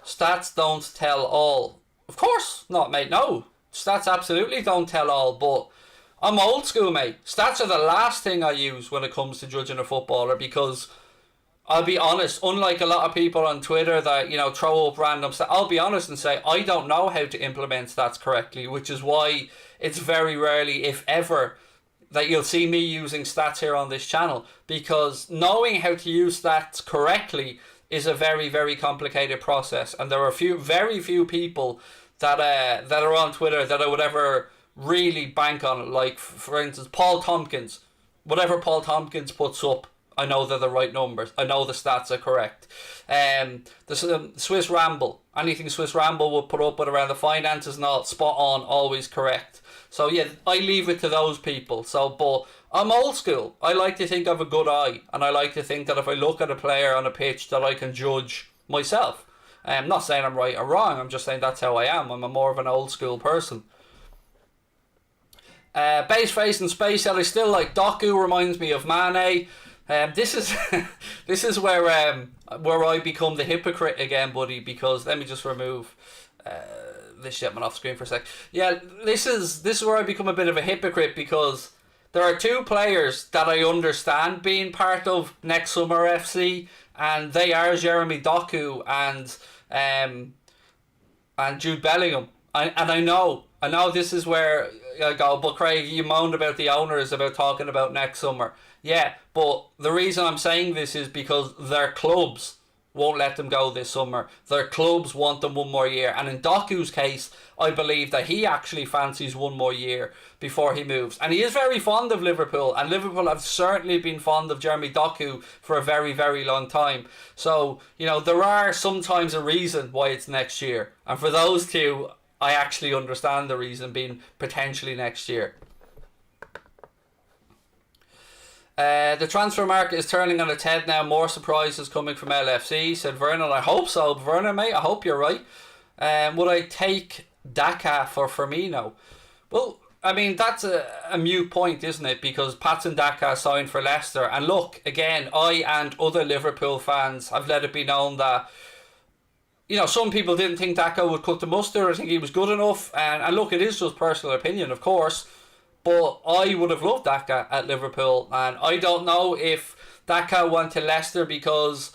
Stats don't tell all. Of course not, mate. No, stats absolutely don't tell all, but I'm old school, mate. Stats are the last thing I use when it comes to judging a footballer, because I'll be honest, unlike a lot of people on Twitter that, throw up random stats, I'll be honest and say I don't know how to implement stats correctly, which is why it's very rarely, if ever, that you'll see me using stats here on this channel, because knowing how to use stats correctly is a very, very complicated process, and there are very few people that are on Twitter that I would ever really bank on it. Like, for instance, Paul Tompkins. Whatever Paul Tompkins puts up, I know they're the right numbers. I know the stats are correct. The Swiss Ramble, anything Swiss Ramble would put up with around the finances and all, spot on, always correct. So yeah, I leave it to those people. So, but I'm old school. I like to think I have a good eye, and I like to think that if I look at a player on a pitch, that I can judge myself. I'm not saying I'm right or wrong. I'm just saying that's how I am. I'm a more of an old school person. Base face and space I still like. Doku reminds me of Mane. This is this is where I become the hypocrite again, buddy. Because let me just remove this shipment off screen for a sec. Yeah, this is where I become a bit of a hypocrite, because there are two players that I understand being part of next summer FC, and they are Jeremy Doku and Jude Bellingham. I know this is where I go, but Craig, you moaned about the owners about talking about next summer. Yeah, but the reason I'm saying this is because their clubs won't let them go this summer. Their clubs want them one more year. And in Doku's case, I believe that he actually fancies one more year before he moves. And he is very fond of Liverpool. And Liverpool have certainly been fond of Jeremy Doku for a very, very long time. So, you know, there are sometimes a reason why it's next year. And for those two, I actually understand the reason being potentially next year. The transfer market is turning on its head now. More surprises coming from LFC, said Vernon. I hope so, Vernon, mate. I hope you're right. Would I take Daka for Firmino? Well, I mean, that's a mute point, isn't it? Because Patson Daka signed for Leicester. And look, again, I and other Liverpool fans have let it be known that, you know, some people didn't think Daka would cut the mustard. I think he was good enough. And look, it is just personal opinion, of course. But I would have loved Daka at Liverpool. And I don't know if Daka went to Leicester because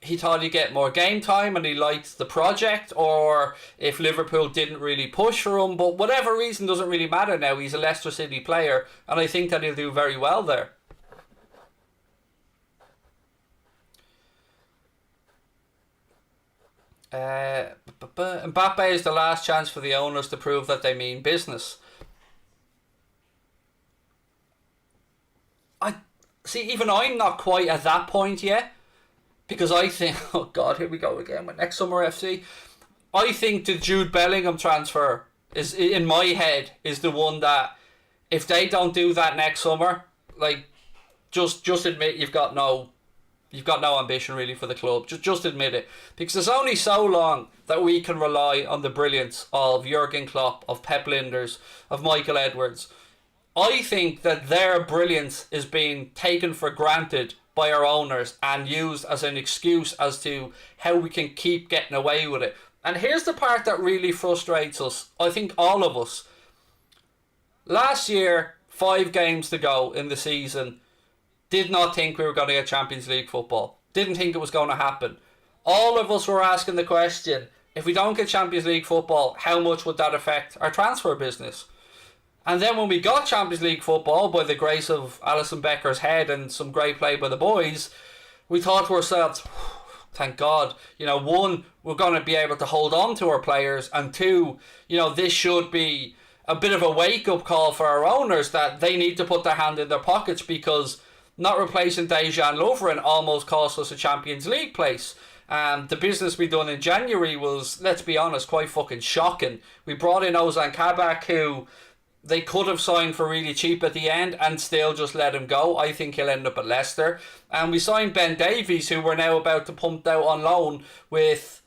he thought he'd get more game time and he liked the project, or if Liverpool didn't really push for him. But whatever reason doesn't really matter now. He's a Leicester City player, and I think that he'll do very well there. Mbappe is the last chance for the owners to prove that they mean business. Even I'm not quite at that point yet, because I think, oh God, here we go again with next summer FC. I think the Jude Bellingham transfer is, in my head, is the one that, if they don't do that next summer, like, just admit you've got no ambition really for the club. Just admit it, because there's only so long that we can rely on the brilliance of Jurgen Klopp, of Pep Linders, of Michael Edwards. I think that their brilliance is being taken for granted by our owners and used as an excuse as to how we can keep getting away with it. And here's the part that really frustrates us, I think all of us. Last year, 5 games to go in the season, did not think we were going to get Champions League football. Didn't think it was going to happen. All of us were asking the question, if we don't get Champions League football, how much would that affect our transfer business? And then when we got Champions League football, by the grace of Alisson Becker's head and some great play by the boys, we thought to ourselves, thank God, you know, 1, we're going to be able to hold on to our players, and 2, you know, this should be a bit of a wake-up call for our owners that they need to put their hand in their pockets, because not replacing Dejan Lovren almost cost us a Champions League place. And the business we done in January was, let's be honest, quite fucking shocking. We brought in Ozan Kabak, who they could have signed for really cheap at the end and still just let him go. I think he'll end up at Leicester. And we signed Ben Davies, who we're now about to pump out on loan with,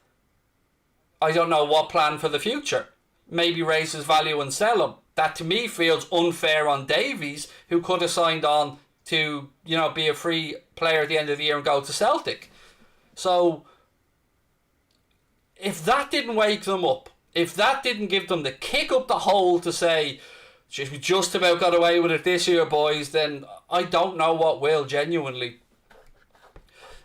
I don't know what plan for the future. Maybe raise his value and sell him. That to me feels unfair on Davies, who could have signed on to, you know, be a free player at the end of the year and go to Celtic. So if that didn't wake them up, if that didn't give them the kick up the hole to say, we just about got away with it this year, boys, then I don't know what will, genuinely.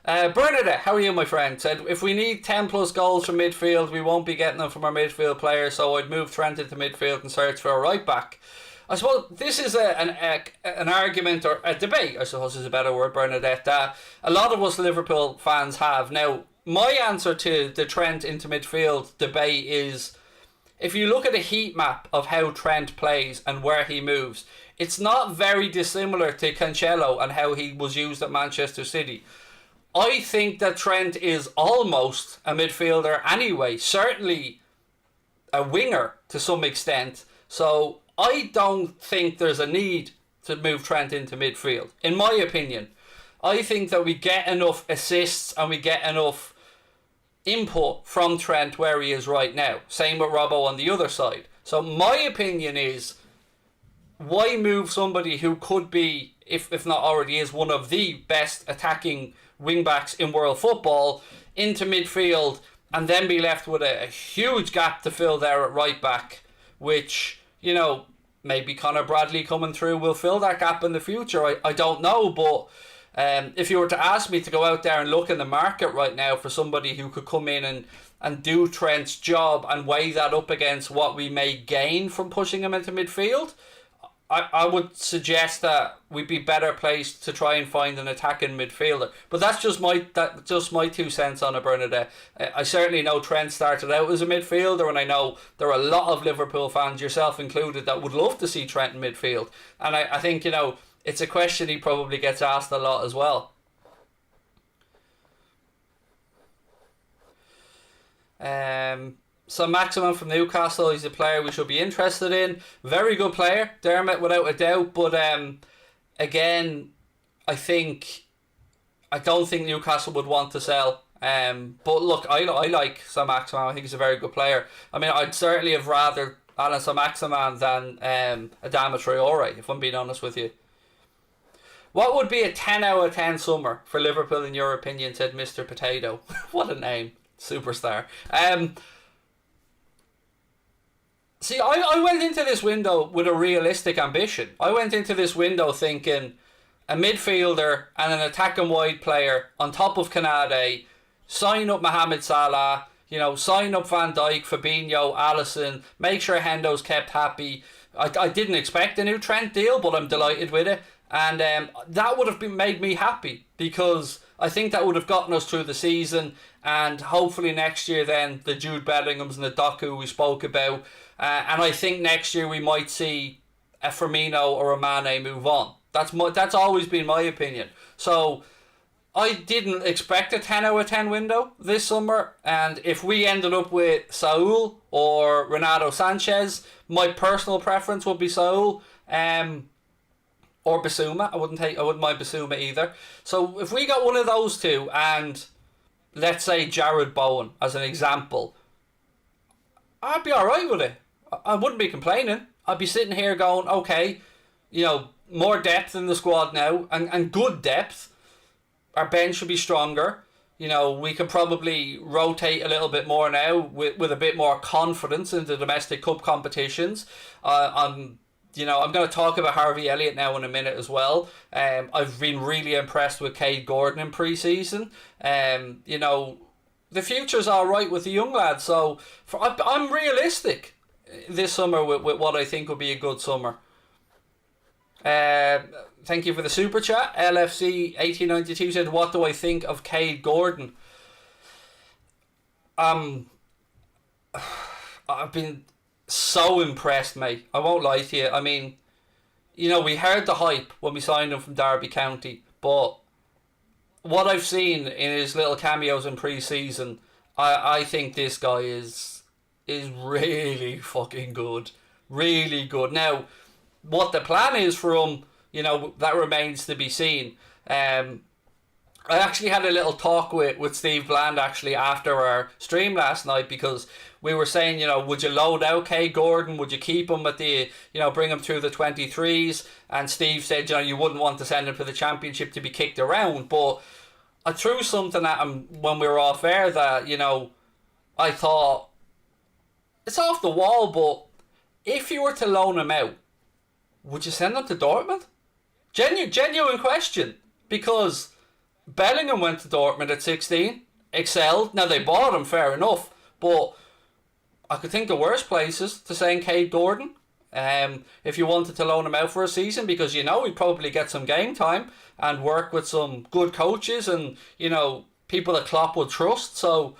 Bernadette, how are you, my friend? Said, if we need 10 plus goals from midfield, we won't be getting them from our midfield players, so I'd move Trent into midfield and search for a right back. I suppose this is an argument, or a debate, I suppose is a better word, Bernadette, that a lot of us Liverpool fans have. Now, my answer to the Trent into midfield debate is, if you look at a heat map of how Trent plays and where he moves, it's not very dissimilar to Cancelo and how he was used at Manchester City. I think that Trent is almost a midfielder anyway, certainly a winger to some extent. So I don't think there's a need to move Trent into midfield, in my opinion. I think that we get enough assists and we get enough input from Trent where he is right now. Same with Robbo on the other side. So my opinion is, why move somebody who could be, if not already is, one of the best attacking wing-backs in world football into midfield and then be left with a huge gap to fill there at right back, which, you know, maybe Conor Bradley coming through will fill that gap in the future. I don't know, but if you were to ask me to go out there and look in the market right now for somebody who could come in and do Trent's job and weigh that up against what we may gain from pushing him into midfield, I would suggest that we'd be better placed to try and find an attacking midfielder. But that's just my 2 cents on it, Bernadette. I certainly know Trent started out as a midfielder, and I know there are a lot of Liverpool fans, yourself included, that would love to see Trent in midfield. And I think, you know, it's a question he probably gets asked a lot as well. So Maximum from Newcastle, he's a player we should be interested in. Very good player, Dermot, without a doubt. But again, I don't think Newcastle would want to sell. But look, I like Sam Maximan. I think he's a very good player. I mean, I'd certainly have rather Alan Sam Maximan than Adama Traore, if I'm being honest with you. What would be a 10 out of 10 summer for Liverpool in your opinion, said Mr. Potato. What a name. Superstar. See, I went into this window with a realistic ambition. I went into this window thinking a midfielder and an attacking wide player on top of Canade, sign up Mohamed Salah, you know, sign up Van Dijk, Fabinho, Alisson, make sure Hendo's kept happy. I didn't expect a new Trent deal, but I'm delighted with it. And that would have made me happy, because I think that would have gotten us through the season, and hopefully next year then the Jude Bellinghams and the Doku we spoke about, and I think next year we might see a Firmino or a Mane move on. That's always been my opinion. So I didn't expect a 10 out of 10 window this summer, and if we ended up with Saul or Renato Sanchez, my personal preference would be Saul. Or Basuma. I wouldn't mind Basuma either. So if we got one of those two, and let's say Jared Bowen as an example, I'd be alright with it. I wouldn't be complaining. I'd be sitting here going, okay, you know, more depth in the squad now, and good depth. Our bench should be stronger. You know, we could probably rotate a little bit more now with a bit more confidence in the domestic cup competitions. You know, I'm going to talk about Harvey Elliott now in a minute as well. I've been really impressed with Cade Gordon in pre-season. You know, the future's all right with the young lads. So I'm realistic this summer with what I think will be a good summer. Thank you for the super chat. LFC 1892 said, what do I think of Cade Gordon? I've been so impressed, mate. I won't lie to you. I mean, you know, we heard the hype when we signed him from Derby County, but what I've seen in his little cameos in pre-season, I think this guy is really fucking good. Really good. Now, what the plan is for him, you know, that remains to be seen. I actually had a little talk with Steve Bland actually after our stream last night, because we were saying, you know, would you load out Cade Gordon? Would you keep him at the, you know, bring him through the 23s? And Steve said, you know, you wouldn't want to send him to the championship to be kicked around. But I threw something at him when we were off air that, you know, I thought, it's off the wall, but if you were to loan him out, would you send him to Dortmund? Genuine question. Because Bellingham went to Dortmund at 16, excelled. Now, they bought him, fair enough, but I could think of worse places to send Cade Gordon if you wanted to loan him out for a season, because, you know, he'd probably get some game time and work with some good coaches and, you know, people that Klopp would trust. So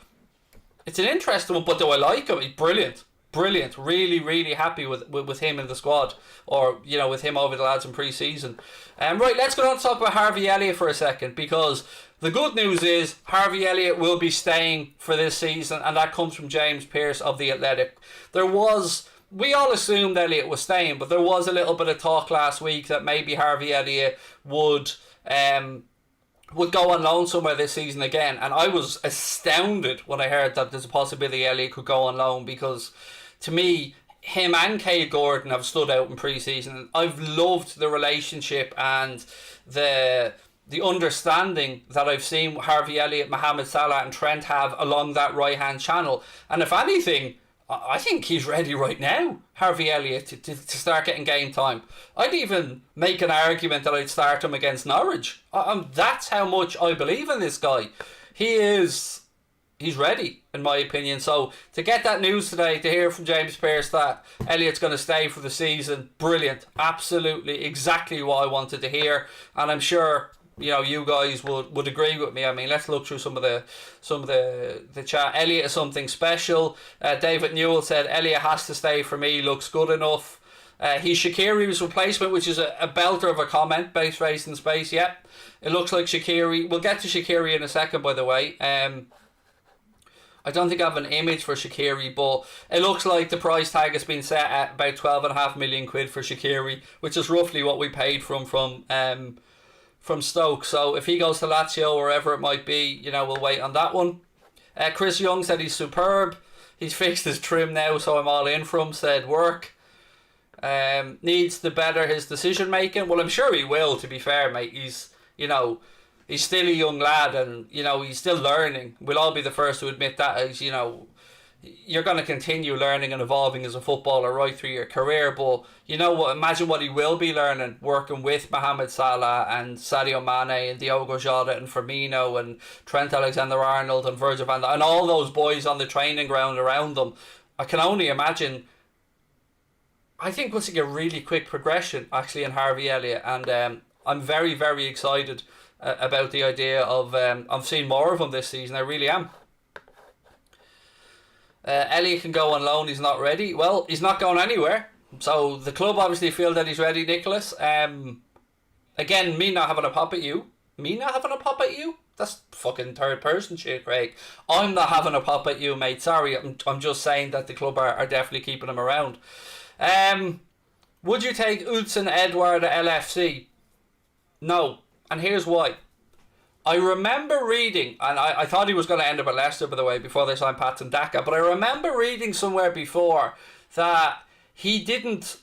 it's an interesting one, but do I like him? He's brilliant. brilliant. Really, really happy with him in the squad, or with him over the lads in pre-season. Right, let's go on to talk about Harvey Elliott for a second, because the good news is Harvey Elliott will be staying for this season, and that comes from James Pearce of The Athletic. We all assumed Elliott was staying, but there was a little bit of talk last week that maybe Harvey Elliott would go on loan somewhere this season again, and I was astounded when I heard that there's a possibility Elliott could go on loan, because to me, him and Cade Gordon have stood out in pre-season. I've loved the relationship and the understanding that I've seen Harvey Elliott, Mohamed Salah and Trent have along that right-hand channel. And if anything, I think he's ready right now, Harvey Elliott, to start getting game time. I'd even make an argument that I'd start him against Norwich. That's how much I believe in this guy. He's ready, in my opinion. So to get that news today, to hear from James Pearce that Elliott's going to stay for the season, brilliant. Absolutely exactly what I wanted to hear. And I'm sure you guys would agree with me. I mean, let's look through some of the chat. Elliott is something special. David Newell said Elliott has to stay for me. Looks good enough. He's Shaqiri's replacement, which is a belter of a comment. Base race in space. Yep, it looks like Shaqiri. We'll get to Shaqiri in a second, by the way. I don't think I have an image for Shaqiri, but it looks like the price tag has been set at about £12.5 million for Shaqiri, which is roughly what we paid from Stoke. So if he goes to Lazio or wherever it might be, we'll wait on that one. Chris Young said he's superb. He's fixed his trim now, so I'm all in for him, said work. Needs to better his decision making. Well, I'm sure he will, to be fair, mate. He's still a young lad, and he's still learning. We'll all be the first to admit that. As you're going to continue learning and evolving as a footballer right through your career. But imagine what he will be learning, working with Mohamed Salah and Sadio Mane and Diogo Jota and Firmino and Trent Alexander-Arnold and Virgil van Dijk and all those boys on the training ground around them. I can only imagine. I think we'll see a really quick progression actually in Harvey Elliott, and I'm very, very excited about the idea of seeing more of him this season. I really am. Elliott can go on loan. He's not ready. Well, he's not going anywhere. So the club obviously feel that he's ready, Nicholas. Again, me not having a pop at you. Me not having a pop at you? That's fucking third person shit, Craig. I'm not having a pop at you, mate. Sorry, I'm just saying that the club are definitely keeping him around. Would you take Oudson Edouard at LFC? No. And here's why. I remember reading, and I thought he was going to end up at Leicester, by the way, before they signed Patson Daka, but I remember reading somewhere before that he didn't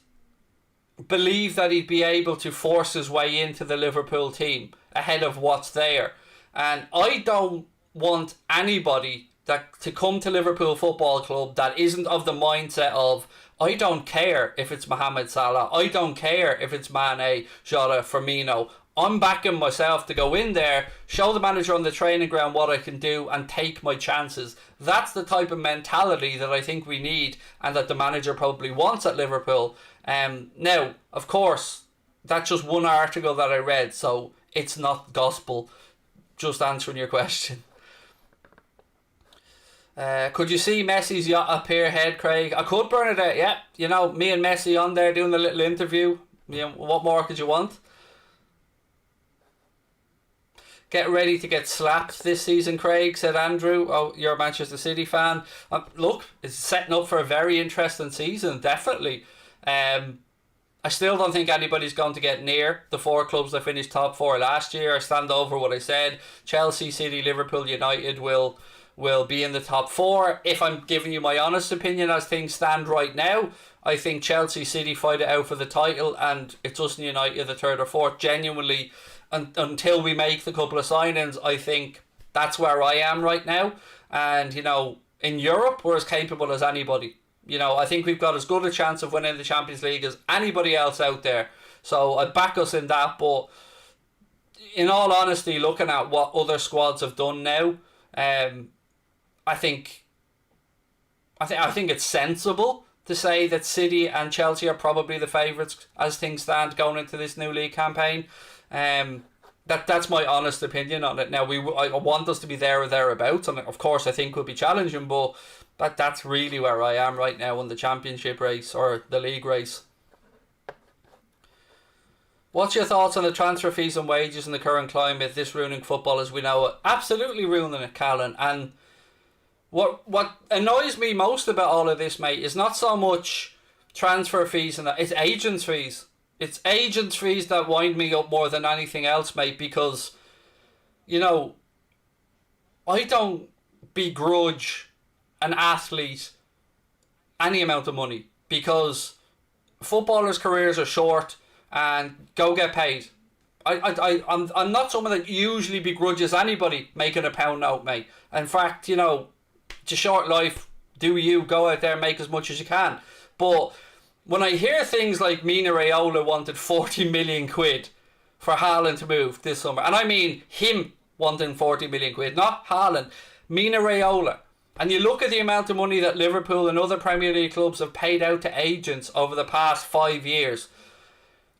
believe that he'd be able to force his way into the Liverpool team ahead of what's there. And I don't want anybody to come to Liverpool Football Club that isn't of the mindset of, I don't care if it's Mohamed Salah, I don't care if it's Mane, Jota, Firmino. I'm backing myself to go in there, show the manager on the training ground what I can do and take my chances. That's the type of mentality that I think we need and that the manager probably wants at Liverpool. Now, of course, that's just one article that I read, so it's not gospel. Just answering your question. Could you see Messi's yacht up here head, Craig? I could, burn it out, yeah. Me and Messi on there doing a little interview. What more could you want? Get ready to get slapped this season, Craig, said Andrew. Oh, you're a Manchester City fan. Look, it's setting up for a very interesting season, definitely. I still don't think anybody's going to get near the four clubs that finished top four last year. I stand over what I said. Chelsea, City, Liverpool, United will be in the top four. If I'm giving you my honest opinion as things stand right now, I think Chelsea, City fight it out for the title, and it's us and United the third or fourth. Genuinely, until we make the couple of signings, I think that's where I am right now. And, in Europe, we're as capable as anybody. I think we've got as good a chance of winning the Champions League as anybody else out there. So I'd back us in that. But in all honesty, looking at what other squads have done now, I think it's sensible to say that City and Chelsea are probably the favourites as things stand going into this new league campaign. That That's my honest opinion on it. Now I want us to be there or thereabouts, and of course I think we'll be challenging, but that's really where I am right now in the championship race or the league race. What's your thoughts on the transfer fees and wages in the current climate? This ruining football as we know it. Absolutely ruining it, Callan. And what annoys me most about all of this, mate, is not so much transfer fees and that. It's agents' fees. It's agents' fees that wind me up more than anything else, mate, because, you know, I don't begrudge an athlete any amount of money because footballers' careers are short and go get paid. I'm not someone that usually begrudges anybody making a pound note, mate. In fact, you know, it's a short life. Do you go out there and make as much as you can? But when I hear things like Mina Raiola wanted 40 million quid for Haaland to move this summer, and I mean him wanting 40 million quid, not Haaland, Mina Raiola, and you look at the amount of money that Liverpool and other Premier League clubs have paid out to agents over the past 5 years,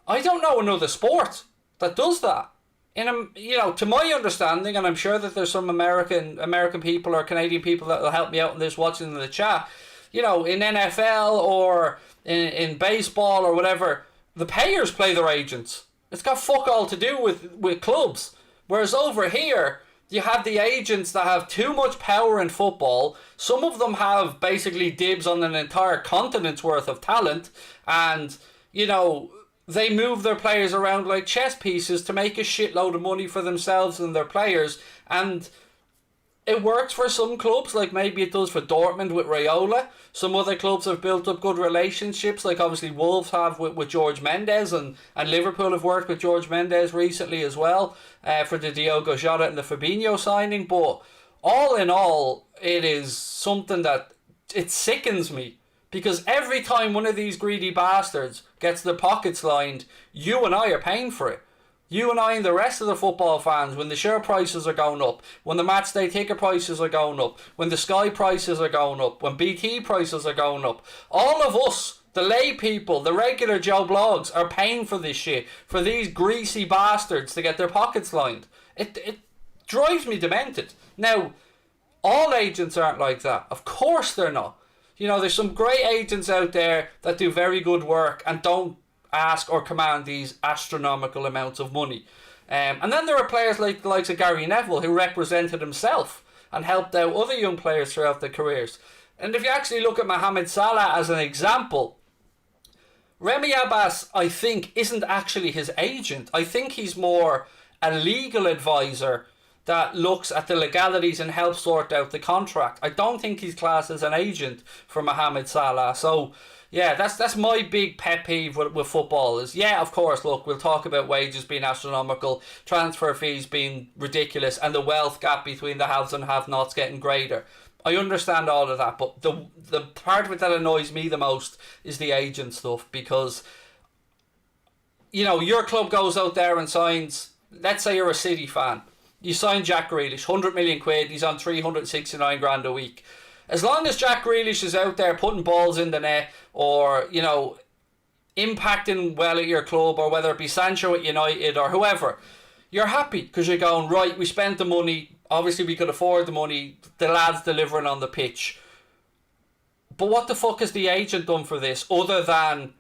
I don't know another sport that does that. You know, to my understanding, and I'm sure that there's some American people or Canadian people that will help me out in this watching in the chat, you know, in NFL or in baseball or whatever, the players play their agents. It's got fuck all to do with clubs. Whereas over here, you have the agents that have too much power in football. Some of them have basically dibs on an entire continent's worth of talent, and, you know, they move their players around like chess pieces to make a shitload of money for themselves and their players. And it works for some clubs, like maybe it does for Dortmund with Raiola. Some other clubs have built up good relationships, like obviously Wolves have with George Mendes, and Liverpool have worked with George Mendes recently as well for the Diogo Jota and the Fabinho signing. But all in all, it is something that it sickens me. Because every time one of these greedy bastards gets their pockets lined, you and I are paying for it. You and I and the rest of the football fans, when the share prices are going up, when the match day ticket prices are going up, when the Sky prices are going up, when BT prices are going up, all of us, the lay people, the regular Joe Blogs, are paying for this shit, for these greasy bastards to get their pockets lined. It drives me demented. Now, all agents aren't like that. Of course they're not. You know, there's some great agents out there that do very good work and don't ask or command these astronomical amounts of money. And then there are players like the likes of Gary Neville, who represented himself and helped out other young players throughout their careers. And if you actually look at Mohamed Salah as an example, Remy Abbas, I think, isn't actually his agent. I think he's more a legal advisor that looks at the legalities and helps sort out the contract. I don't think he's classed as an agent for Mohamed Salah. So, yeah, that's my big pet peeve with football is, yeah, of course, look, we'll talk about wages being astronomical, transfer fees being ridiculous, and the wealth gap between the haves and have-nots getting greater. I understand all of that, but the part of it that annoys me the most is the agent stuff, because, you know, your club goes out there and signs, let's say you're a City fan, you sign Jack Grealish, 100 million quid, he's on 369 grand a week. As long as Jack Grealish is out there putting balls in the net or, you know, impacting well at your club, or whether it be Sancho at United or whoever, you're happy because you're going, right, we spent the money, obviously we could afford the money, the lad's delivering on the pitch. But what the fuck has the agent done for this other than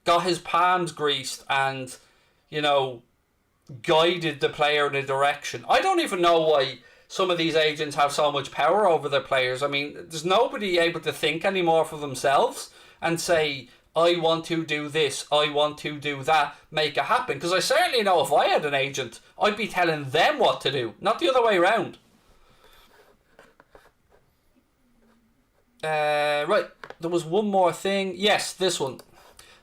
got his palms greased and, you know, guided the player in a direction? I don't even know why some of these agents have so much power over their players. I mean, there's nobody able to think anymore for themselves and say, I want to do this, I want to do that, make it happen. Because I certainly know if I had an agent, I'd be telling them what to do, not the other way around. Right, there was one more thing. Yes, this one.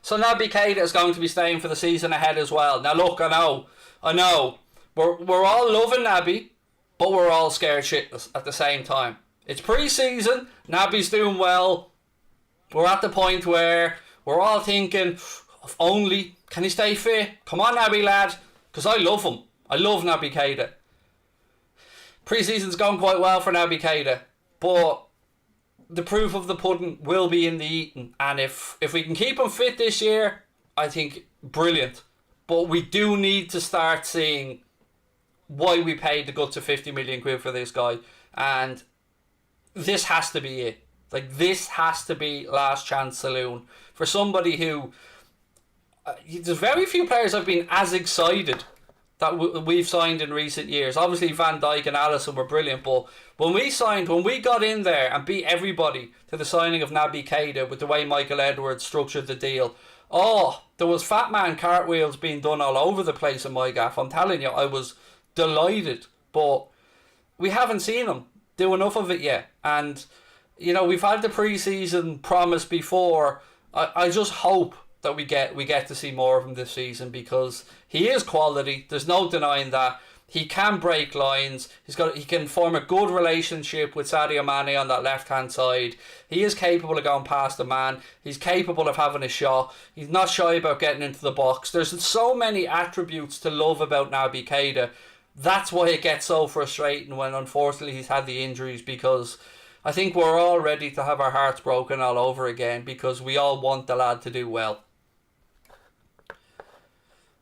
So Naby Keita is going to be staying for the season ahead as well. Now look, I know, we're all loving Naby, but we're all scared shitless at the same time. It's pre-season, Naby's doing well. We're at the point where we're all thinking, if only, can he stay fit? Come on, Naby lad, because I love him. I love Naby Keita. Pre-season's going quite well for Naby Keita, but the proof of the pudding will be in the eating. And if we can keep him fit this year, I think brilliant. But we do need to start seeing why we paid the guts of 50 million quid for this guy. And this has to be it. Like, this has to be last chance saloon for somebody who... there's very few players I've been as excited that we've signed in recent years. Obviously, Van Dijk and Alisson were brilliant, but when we got in there and beat everybody to the signing of Naby Keita with the way Michael Edwards structured the deal, there was fat man cartwheels being done all over the place in my gaff. I'm telling you, I was delighted, but we haven't seen him do enough of it yet. And we've had the pre-season promise before. I just hope that we get to see more of him this season, because he is quality. There's no denying that. He can break lines. He can form a good relationship with Sadio Mane on that left hand side. He is capable of going past the man. He's capable of having a shot. He's not shy about getting into the box. There's so many attributes to love about Naby Keita. That's why it gets so frustrating when unfortunately he's had the injuries, because I think we're all ready to have our hearts broken all over again, because we all want the lad to do well.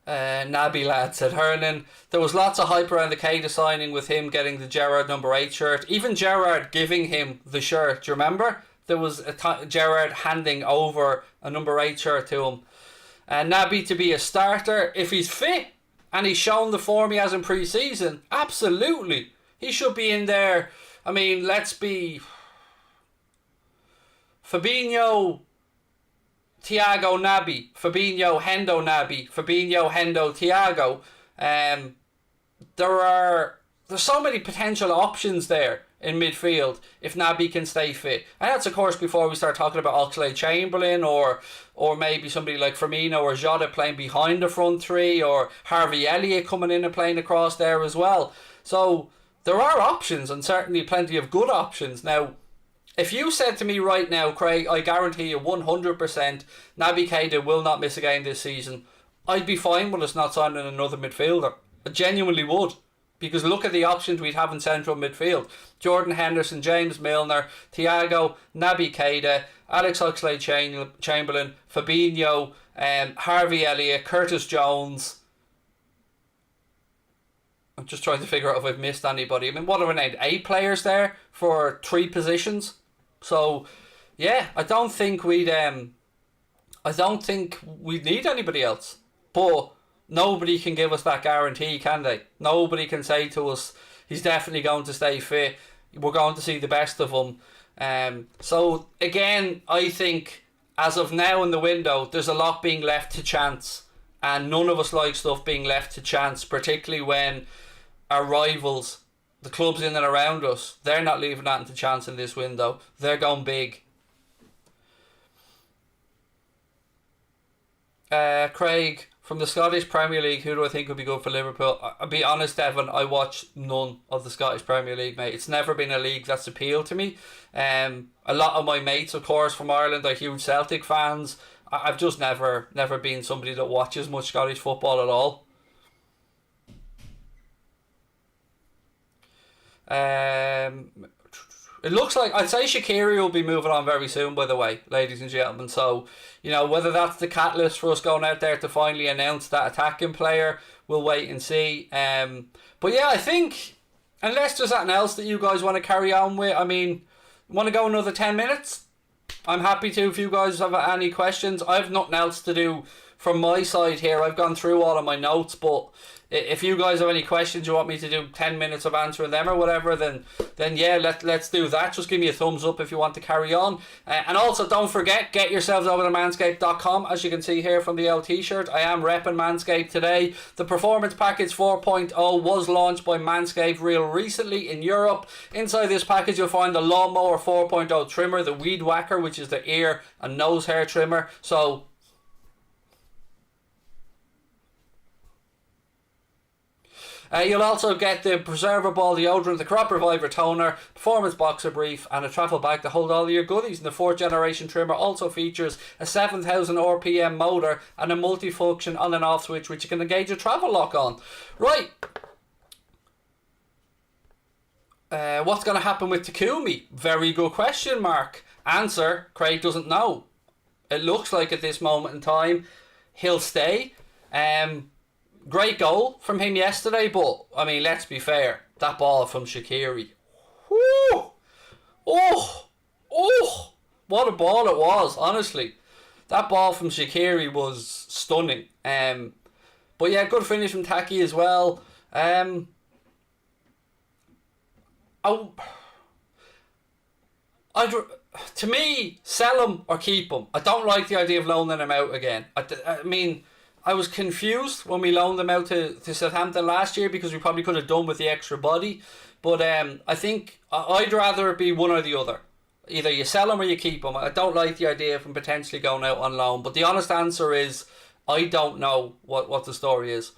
Naby lad, said Hernan. There was lots of hype around the Keita signing, with him getting the Gerrard number 8 shirt. Even Gerrard giving him the shirt. Do you remember? There was Gerrard handing over a number 8 shirt to him. Naby to be a starter, if he's fit and he's shown the form he has in pre-season, absolutely. He should be in there. I mean, let's be... Fabinho, Thiago, Naby, Fabinho, Hendo, Naby, Fabinho, Hendo, Thiago. There's so many potential options there in midfield if Naby can stay fit. And that's of course before we start talking about Oxlade-Chamberlain or maybe somebody like Firmino or Jota playing behind the front three, or Harvey Elliott coming in and playing across there as well. So there are options, and certainly plenty of good options. Now, if you said to me right now, Craig, I guarantee you 100% Naby Keita will not miss a game this season, I'd be fine with us not signing another midfielder. I genuinely would. Because look at the options we'd have in central midfield. Jordan Henderson, James Milner, Thiago, Naby Keita, Alex Oxlade-Chamberlain, Fabinho, Harvey Elliott, Curtis Jones. I'm just trying to figure out if I've missed anybody. I mean, what have I named? 8 players there for 3 positions. So, yeah, I don't think we'd need anybody else. But nobody can give us that guarantee, can they? Nobody can say to us, he's definitely going to stay fit. We're going to see the best of him. So, again, I think as of now in the window, there's a lot being left to chance. And none of us like stuff being left to chance, particularly when our rivals, the clubs in and around us, they're not leaving that to chance in this window. They're going big. Craig, from the Scottish Premier League, who do I think would be good for Liverpool? I'll be honest, Evan, I watch none of the Scottish Premier League, mate. It's never been a league that's appealed to me. A lot of my mates, of course, from Ireland are huge Celtic fans. I've just never been somebody that watches much Scottish football at all. It looks like, I'd say Shaqiri will be moving on very soon, by the way, ladies and gentlemen. So, whether that's the catalyst for us going out there to finally announce that attacking player, we'll wait and see. But yeah, I think, unless there's something else that you guys want to carry on with, I mean, want to go another 10 minutes? I'm happy to if you guys have any questions. I have nothing else to do from my side here. I've gone through all of my notes, but if you guys have any questions you want me to do 10 minutes of answering them or whatever, then yeah, let's do that. Just give me a thumbs up if you want to carry on. And also, don't forget, get yourselves over to manscaped.com. As you can see here from the LT shirt, I am repping Manscaped today. The Performance Package 4.0 was launched by Manscaped real recently in Europe. Inside this package, you'll find the Lawnmower 4.0 trimmer, the Weed Whacker, which is the ear and nose hair trimmer. So, you'll also get the Preserver Ball deodorant, the Crop Reviver toner, Performance Boxer Brief, and a travel bag to hold all of your goodies. And the 4th generation trimmer also features a 7,000 RPM motor and a multifunction on and off switch which you can engage a travel lock on. Right. What's going to happen with Takumi? Very good question, Mark. Answer, Craig doesn't know. It looks like at this moment in time he'll stay. Great goal from him yesterday, but I mean, let's be fair. That ball from Shaqiri. Woo! Oh! Oh! What a ball it was, honestly. That ball from Shaqiri was stunning. But yeah, good finish from Taki as well. To me, sell him or keep him. I don't like the idea of loaning him out again. I mean, I was confused when we loaned him out to Southampton last year because we probably could have done with the extra body. But I think I'd rather it be one or the other. Either you sell him or you keep him. I don't like the idea of him potentially going out on loan. But the honest answer is, I don't know what the story is.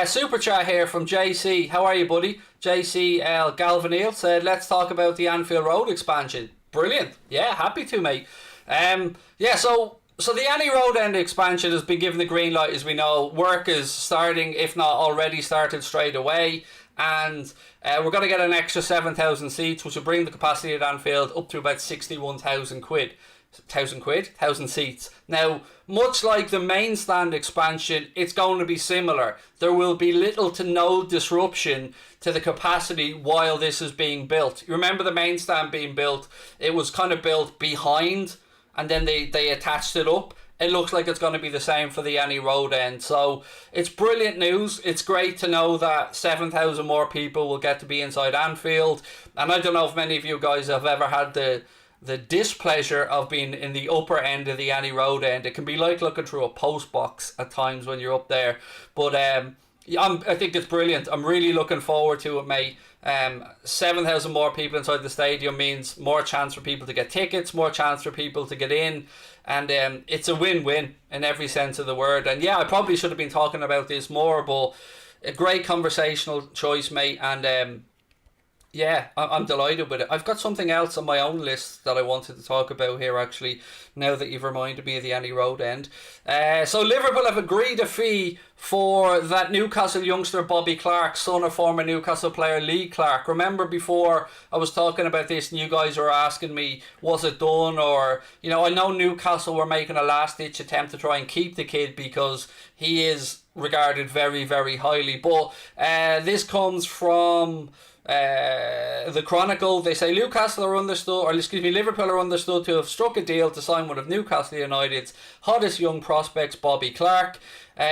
Super chat here from JC. How are you, buddy? JCL Galvanil said, let's talk about the Anfield Road expansion. Brilliant. Yeah, happy to, mate. So the Annie Road end expansion has been given the green light, as we know. Work is starting, if not already started straight away. And we're going to get an extra 7,000 seats, which will bring the capacity at Anfield up to about 61,000 quid. 1,000 seats. Now, much like the main stand expansion, it's going to be similar. There will be little to no disruption to the capacity while this is being built. You remember the main stand being built? It was kind of built behind, and then they attached it up. It looks like it's going to be the same for the Annie Road end. So it's brilliant news. It's great to know that 7,000 more people will get to be inside Anfield. And I don't know if many of you guys have ever had the displeasure of being in the upper end of the Annie Road end. It can be like looking through a post box at times when you're up there. But I think it's brilliant. I'm really looking forward to it, mate. 7,000 more people inside the stadium means more chance for people to get tickets, more chance for people to get in, and it's a win-win in every sense of the word. And yeah, I probably should have been talking about this more, but a great conversational choice, mate. And yeah, I'm delighted with it. I've got something else on my own list that I wanted to talk about here, actually, now that you've reminded me of the Annie Road end. So Liverpool have agreed a fee for that Newcastle youngster Bobby Clark, son of former Newcastle player Lee Clark. Remember before I was talking about this and you guys were asking me, was it done? Or, you know, I know Newcastle were making a last-ditch attempt to try and keep the kid because he is regarded very, very highly. But this comes from the Chronicle. They say Liverpool are understood to have struck a deal to sign one of Newcastle United's hottest young prospects, Bobby Clark.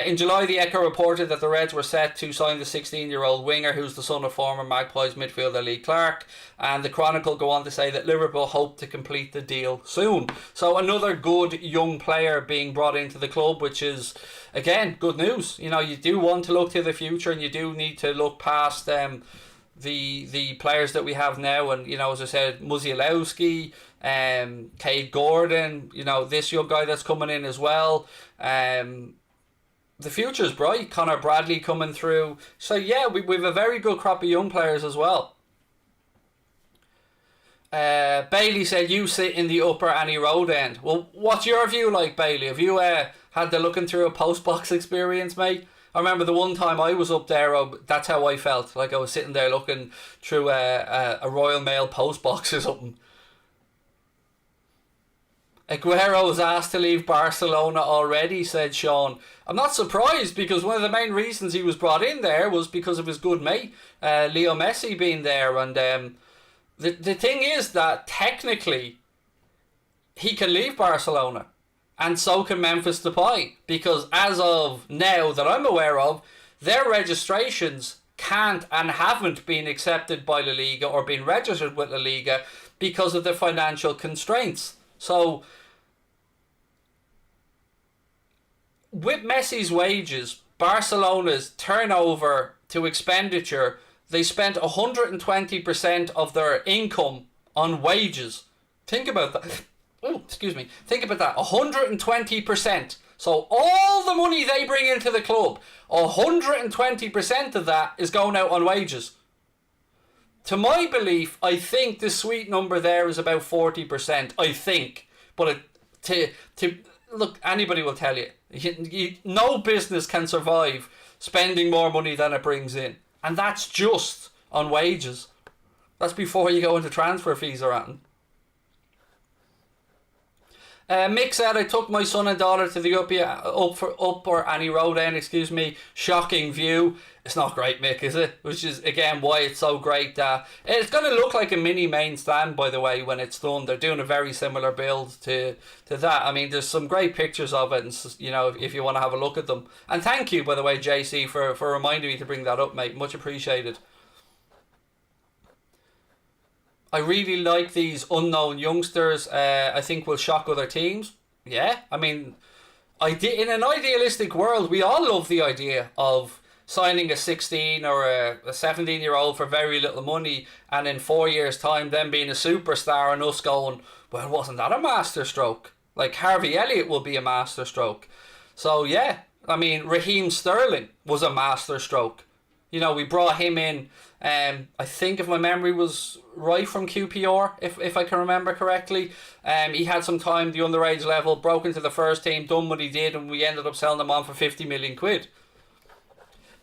In July, the Echo reported that the Reds were set to sign the 16-year-old winger, who's the son of former Magpies midfielder Lee Clark. And the Chronicle go on to say that Liverpool hope to complete the deal soon. So another good young player being brought into the club, which is, again, good news. You know, you do want to look to the future, and you do need to look past the players that we have now. And, you know, as I said, Musialowski, Cade Gordon, you know, this young guy that's coming in as well. The future's bright. Connor Bradley coming through. So yeah, we've a very good crop of young players as well. Bailey said you sit in the upper Annie Road end. Well, what's your view like, Bailey? Have you had the looking through a post box experience, mate? I remember the one time I was up there, that's how I felt. Like I was sitting there looking through a Royal Mail post box or something. Aguero was asked to leave Barcelona already, said Sean. I'm not surprised, because one of the main reasons he was brought in there was because of his good mate, Leo Messi, being there. And the thing is that technically he can leave Barcelona, and so can Memphis Depay, because as of now that I'm aware of, their registrations can't and haven't been accepted by La Liga or been registered with La Liga because of the financial constraints. So with Messi's wages, Barcelona's turnover to expenditure, they spent 120% of their income on wages. Think about that. Oh, excuse me. Think about that. 120%. So all the money they bring into the club, 120% of that is going out on wages. To my belief, I think the sweet number there is about 40%. I think. But look, anybody will tell you. No business can survive spending more money than it brings in. And that's just on wages. That's before you go into transfer fees or anything. Mick said, I took my son and daughter to the Upper Annie Road end, Shocking view. It's not great, Mick, is it? Which is, again, why it's so great that... It's going to look like a mini main stand, by the way, when it's done. They're doing a very similar build to that. I mean, there's some great pictures of it, and if you want to have a look at them. And thank you, by the way, JC, for reminding me to bring that up, mate. Much appreciated. I really like these unknown youngsters. I think will shock other teams. Yeah, I mean, in an idealistic world, we all love the idea of signing a 16 or a 17-year-old for very little money, and in 4 years' time, them being a superstar and us going, well, wasn't that a masterstroke? Like Harvey Elliott will be a masterstroke. So yeah, I mean, Raheem Sterling was a masterstroke. We brought him in. I think, if my memory was right, from QPR, if I can remember correctly. He had some time, the underage level, broke into the first team, done what he did, and we ended up selling him on for 50 million quid.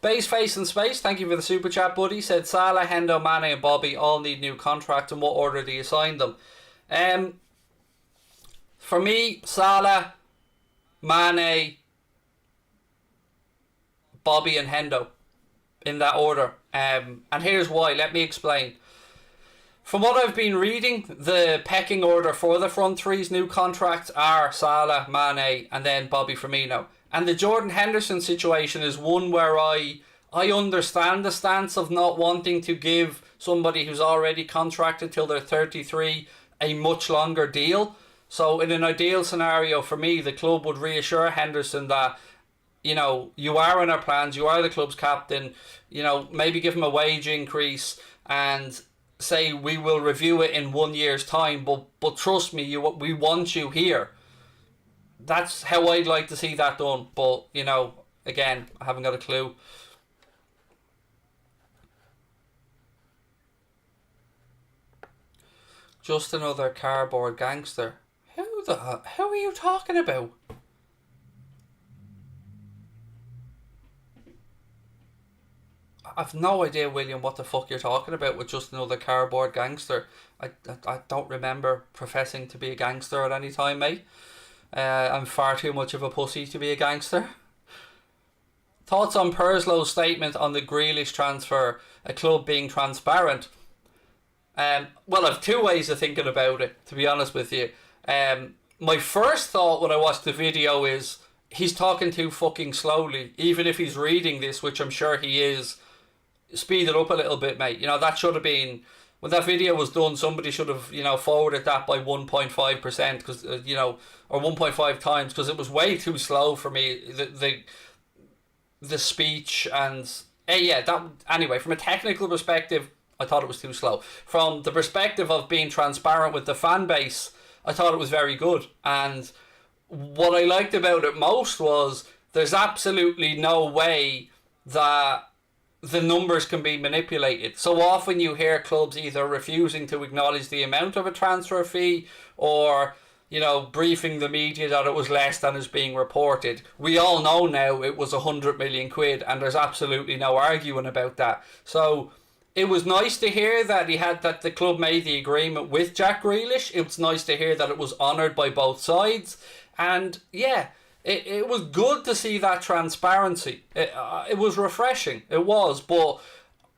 Base Face in Space, thank you for the super chat, buddy. Said Salah, Hendo, Mane and Bobby all need new contracts. In what order do you sign them? For me, Salah, Mane, Bobby and Hendo, in that order. And here's why. Let me explain. From what I've been reading, the pecking order for the front three's new contracts are Salah, Mane and then Bobby Firmino. And the Jordan Henderson situation is one where I understand the stance of not wanting to give somebody who's already contracted till they're 33 a much longer deal. So in an ideal scenario for me, the club would reassure Henderson that, you are in our plans, you are the club's captain, maybe give him a wage increase and say we will review it in 1 year's time, but trust me, we want you here. That's how I'd like to see that done. But, again, I haven't got a clue. Just another cardboard gangster. Who are you talking about? I've no idea, William, what the fuck you're talking about with just another cardboard gangster. I don't remember professing to be a gangster at any time, mate. I'm far too much of a pussy to be a gangster. Thoughts on Perslow's statement on the Grealish transfer, a club being transparent? Well, I've two ways of thinking about it, to be honest with you. My first thought when I watched the video is, he's talking too fucking slowly. Even if he's reading this, which I'm sure he is, speed it up a little bit, mate. That should have been... When that video was done, somebody should have, forwarded that by 1.5%, because, or 1.5 times, because it was way too slow for me. The speech and anyway, from a technical perspective, I thought it was too slow. From the perspective of being transparent with the fan base, I thought it was very good. And what I liked about it most was there's absolutely no way that the numbers can be manipulated. So often you hear clubs either refusing to acknowledge the amount of a transfer fee or, briefing the media that it was less than is being reported. We all know now it was 100 million quid and there's absolutely no arguing about that. So it was nice to hear that that the club made the agreement with Jack Grealish. It was nice to hear that it was honoured by both sides. And yeah, it was good to see that transparency. It was refreshing. It was, but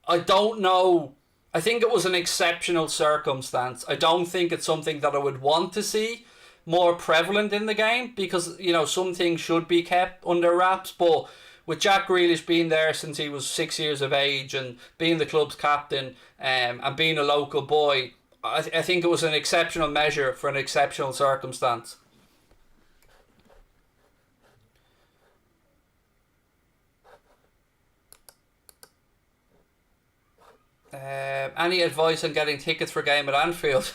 I don't know. I think it was an exceptional circumstance. I don't think it's something that I would want to see more prevalent in the game because, some things should be kept under wraps. But with Jack Grealish being there since he was 6 years of age and being the club's captain and being a local boy, I think it was an exceptional measure for an exceptional circumstance. Any advice on getting tickets for a game at Anfield?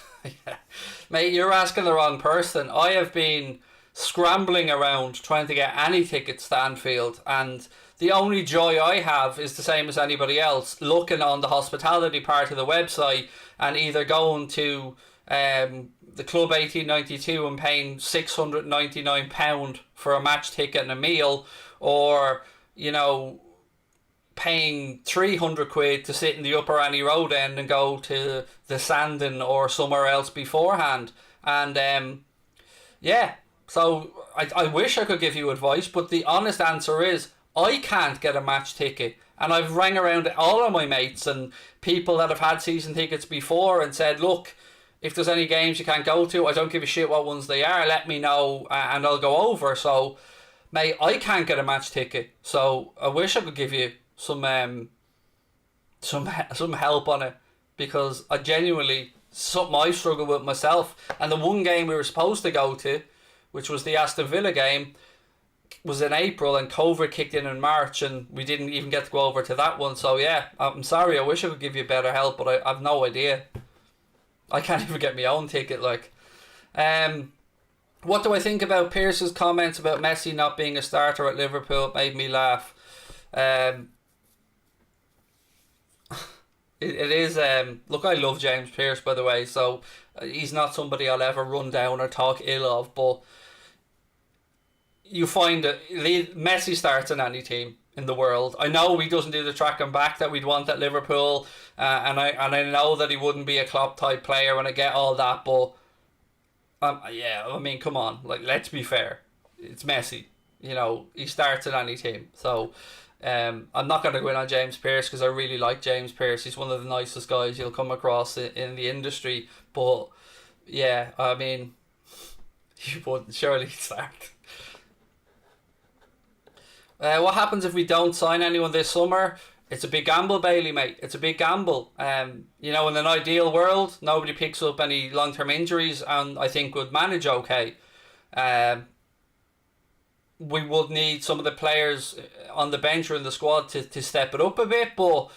Mate, you're asking the wrong person. I have been scrambling around trying to get any tickets to Anfield, and the only joy I have is the same as anybody else, looking on the hospitality part of the website and either going to the Club 1892 and paying £699 for a match ticket and a meal, or paying 300 quid to sit in the Upper Annie Road end and go to the Sandon or somewhere else beforehand. And So I wish I could give you advice, but the honest answer is I can't get a match ticket. And I've rang around all of my mates and people that have had season tickets before and said, look, if there's any games you can't go to, I don't give a shit what ones they are, let me know and I'll go over. So, mate, I can't get a match ticket. So I wish I could give you some help on it, because I genuinely, something I struggle with myself. And the one game we were supposed to go to, which was the Aston Villa game, was in April and COVID kicked in March and we didn't even get to go over to that one. So yeah, I'm sorry, I wish I could give you better help, but I've no idea. I can't even get my own ticket. Like, what do I think about Pierce's comments about Messi not being a starter at Liverpool? It made me laugh. It is, look, I love James Pierce, by the way, so he's not somebody I'll ever run down or talk ill of, but you find that Messi starts in any team in the world. I know he doesn't do the track and back that we'd want at Liverpool, and I know that he wouldn't be a Klopp-type player, and I get all that, but yeah, I mean, come on, like, let's be fair. It's Messi. You know, he starts in any team, so I'm not going to go in on James Pierce because I really like James Pierce. He's one of the nicest guys you'll come across in the industry. But yeah, I mean, he wouldn't surely start. What happens if we don't sign anyone this summer? It's a big gamble, Bailey, mate. It's a big gamble. You know, in an ideal world, nobody picks up any long-term injuries and I think would manage okay. We would need some of the players on the bench or in the squad to step it up a bit, but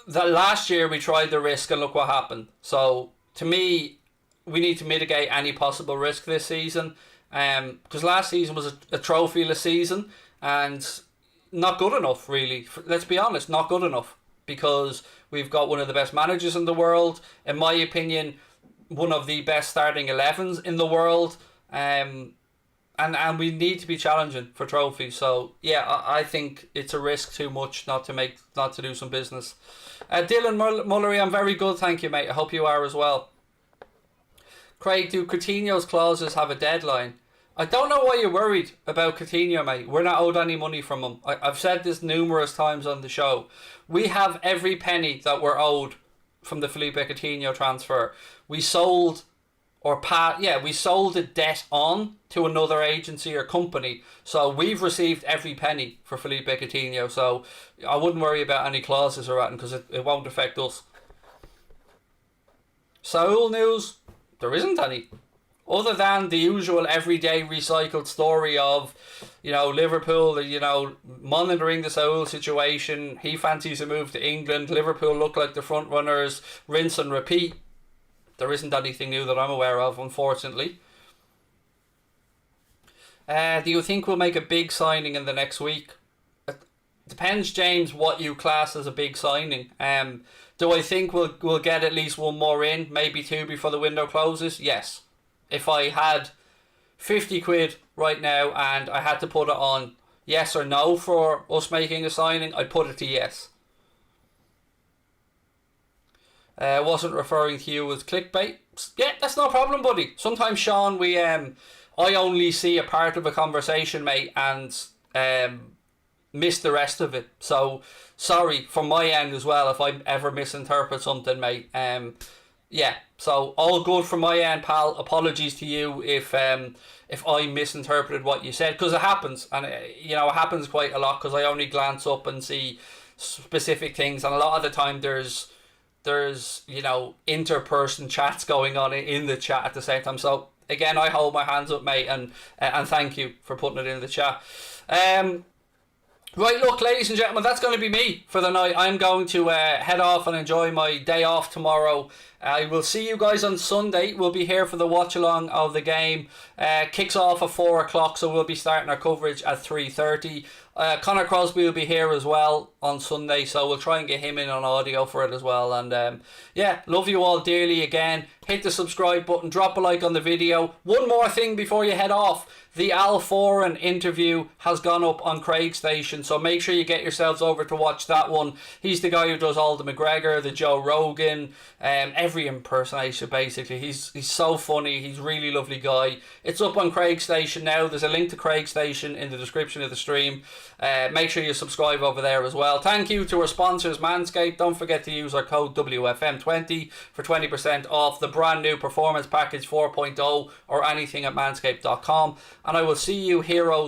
that last year we tried the risk and look what happened. So to me, we need to mitigate any possible risk this season, because last season was a trophyless season and not good enough, really. Let's be honest, not good enough, because we've got one of the best managers in the world, in my opinion, one of the best starting 11s in the world, and we need to be challenging for trophies. So yeah, I think it's a risk too much not to do some business. Dylan Mullery, I'm very good, thank you, mate. I hope you are as well. Craig, do Coutinho's clauses have a deadline? I don't know why you're worried about Coutinho, mate. We're not owed any money from him. I've said this numerous times on the show. We have every penny that we're owed from the Felipe Coutinho transfer. We sold the debt on to another agency or company. So we've received every penny for Felipe Coutinho. So I wouldn't worry about any clauses or anything, because it won't affect us. Saul news, there isn't any. Other than the usual everyday recycled story of, you know, Liverpool, you know, monitoring the Saul situation. He fancies a move to England. Liverpool look like the front runners. Rinse and repeat. There isn't anything new that I'm aware of, unfortunately. Do you think we'll make a big signing in the next week? It depends, James, what you class as a big signing. Do I think we'll get at least one more in, maybe two before the window closes? Yes. If I had 50 quid right now and I had to put it on yes or no for us making a signing, I'd put it to yes. Wasn't referring to you as clickbait. Yeah, that's no problem, buddy. Sometimes, Sean, I only see a part of a conversation, mate, and miss the rest of it. So sorry from my end as well if I ever misinterpret something, mate. Yeah, so all good from my end, pal. Apologies to you if I misinterpreted what you said, because it happens, and you know, it happens quite a lot, because I only glance up and see specific things, and a lot of the time there's you know, interperson chats going on in the chat at the same time. So again, I hold my hands up, mate, and thank you for putting it in the chat. Right, look, ladies and gentlemen, that's going to be me for the night. I'm going to head off and enjoy my day off tomorrow. I will see you guys on Sunday. We'll be here for the watch along of the game. Kicks off at 4 o'clock, so we'll be starting our coverage at 3:30. Connor Crosby will be here as well on Sunday, so we'll try and get him in on audio for it as well. And yeah, love you all dearly again. Hit the subscribe button, drop a like on the video. One more thing before you head off. The Al Foran interview has gone up on Craig Station, so make sure you get yourselves over to watch that one. He's the guy who does all the McGregor, the Joe Rogan, every impersonation basically. He's so funny. He's a really lovely guy. It's up on Craig Station now. There's a link to Craig Station in the description of the stream. Make sure you subscribe over there as well. Thank you to our sponsors, Manscaped. Don't forget to use our code WFM20 for 20% off the brand new Performance Package 4.0 or anything at manscaped.com. And I will see you heroes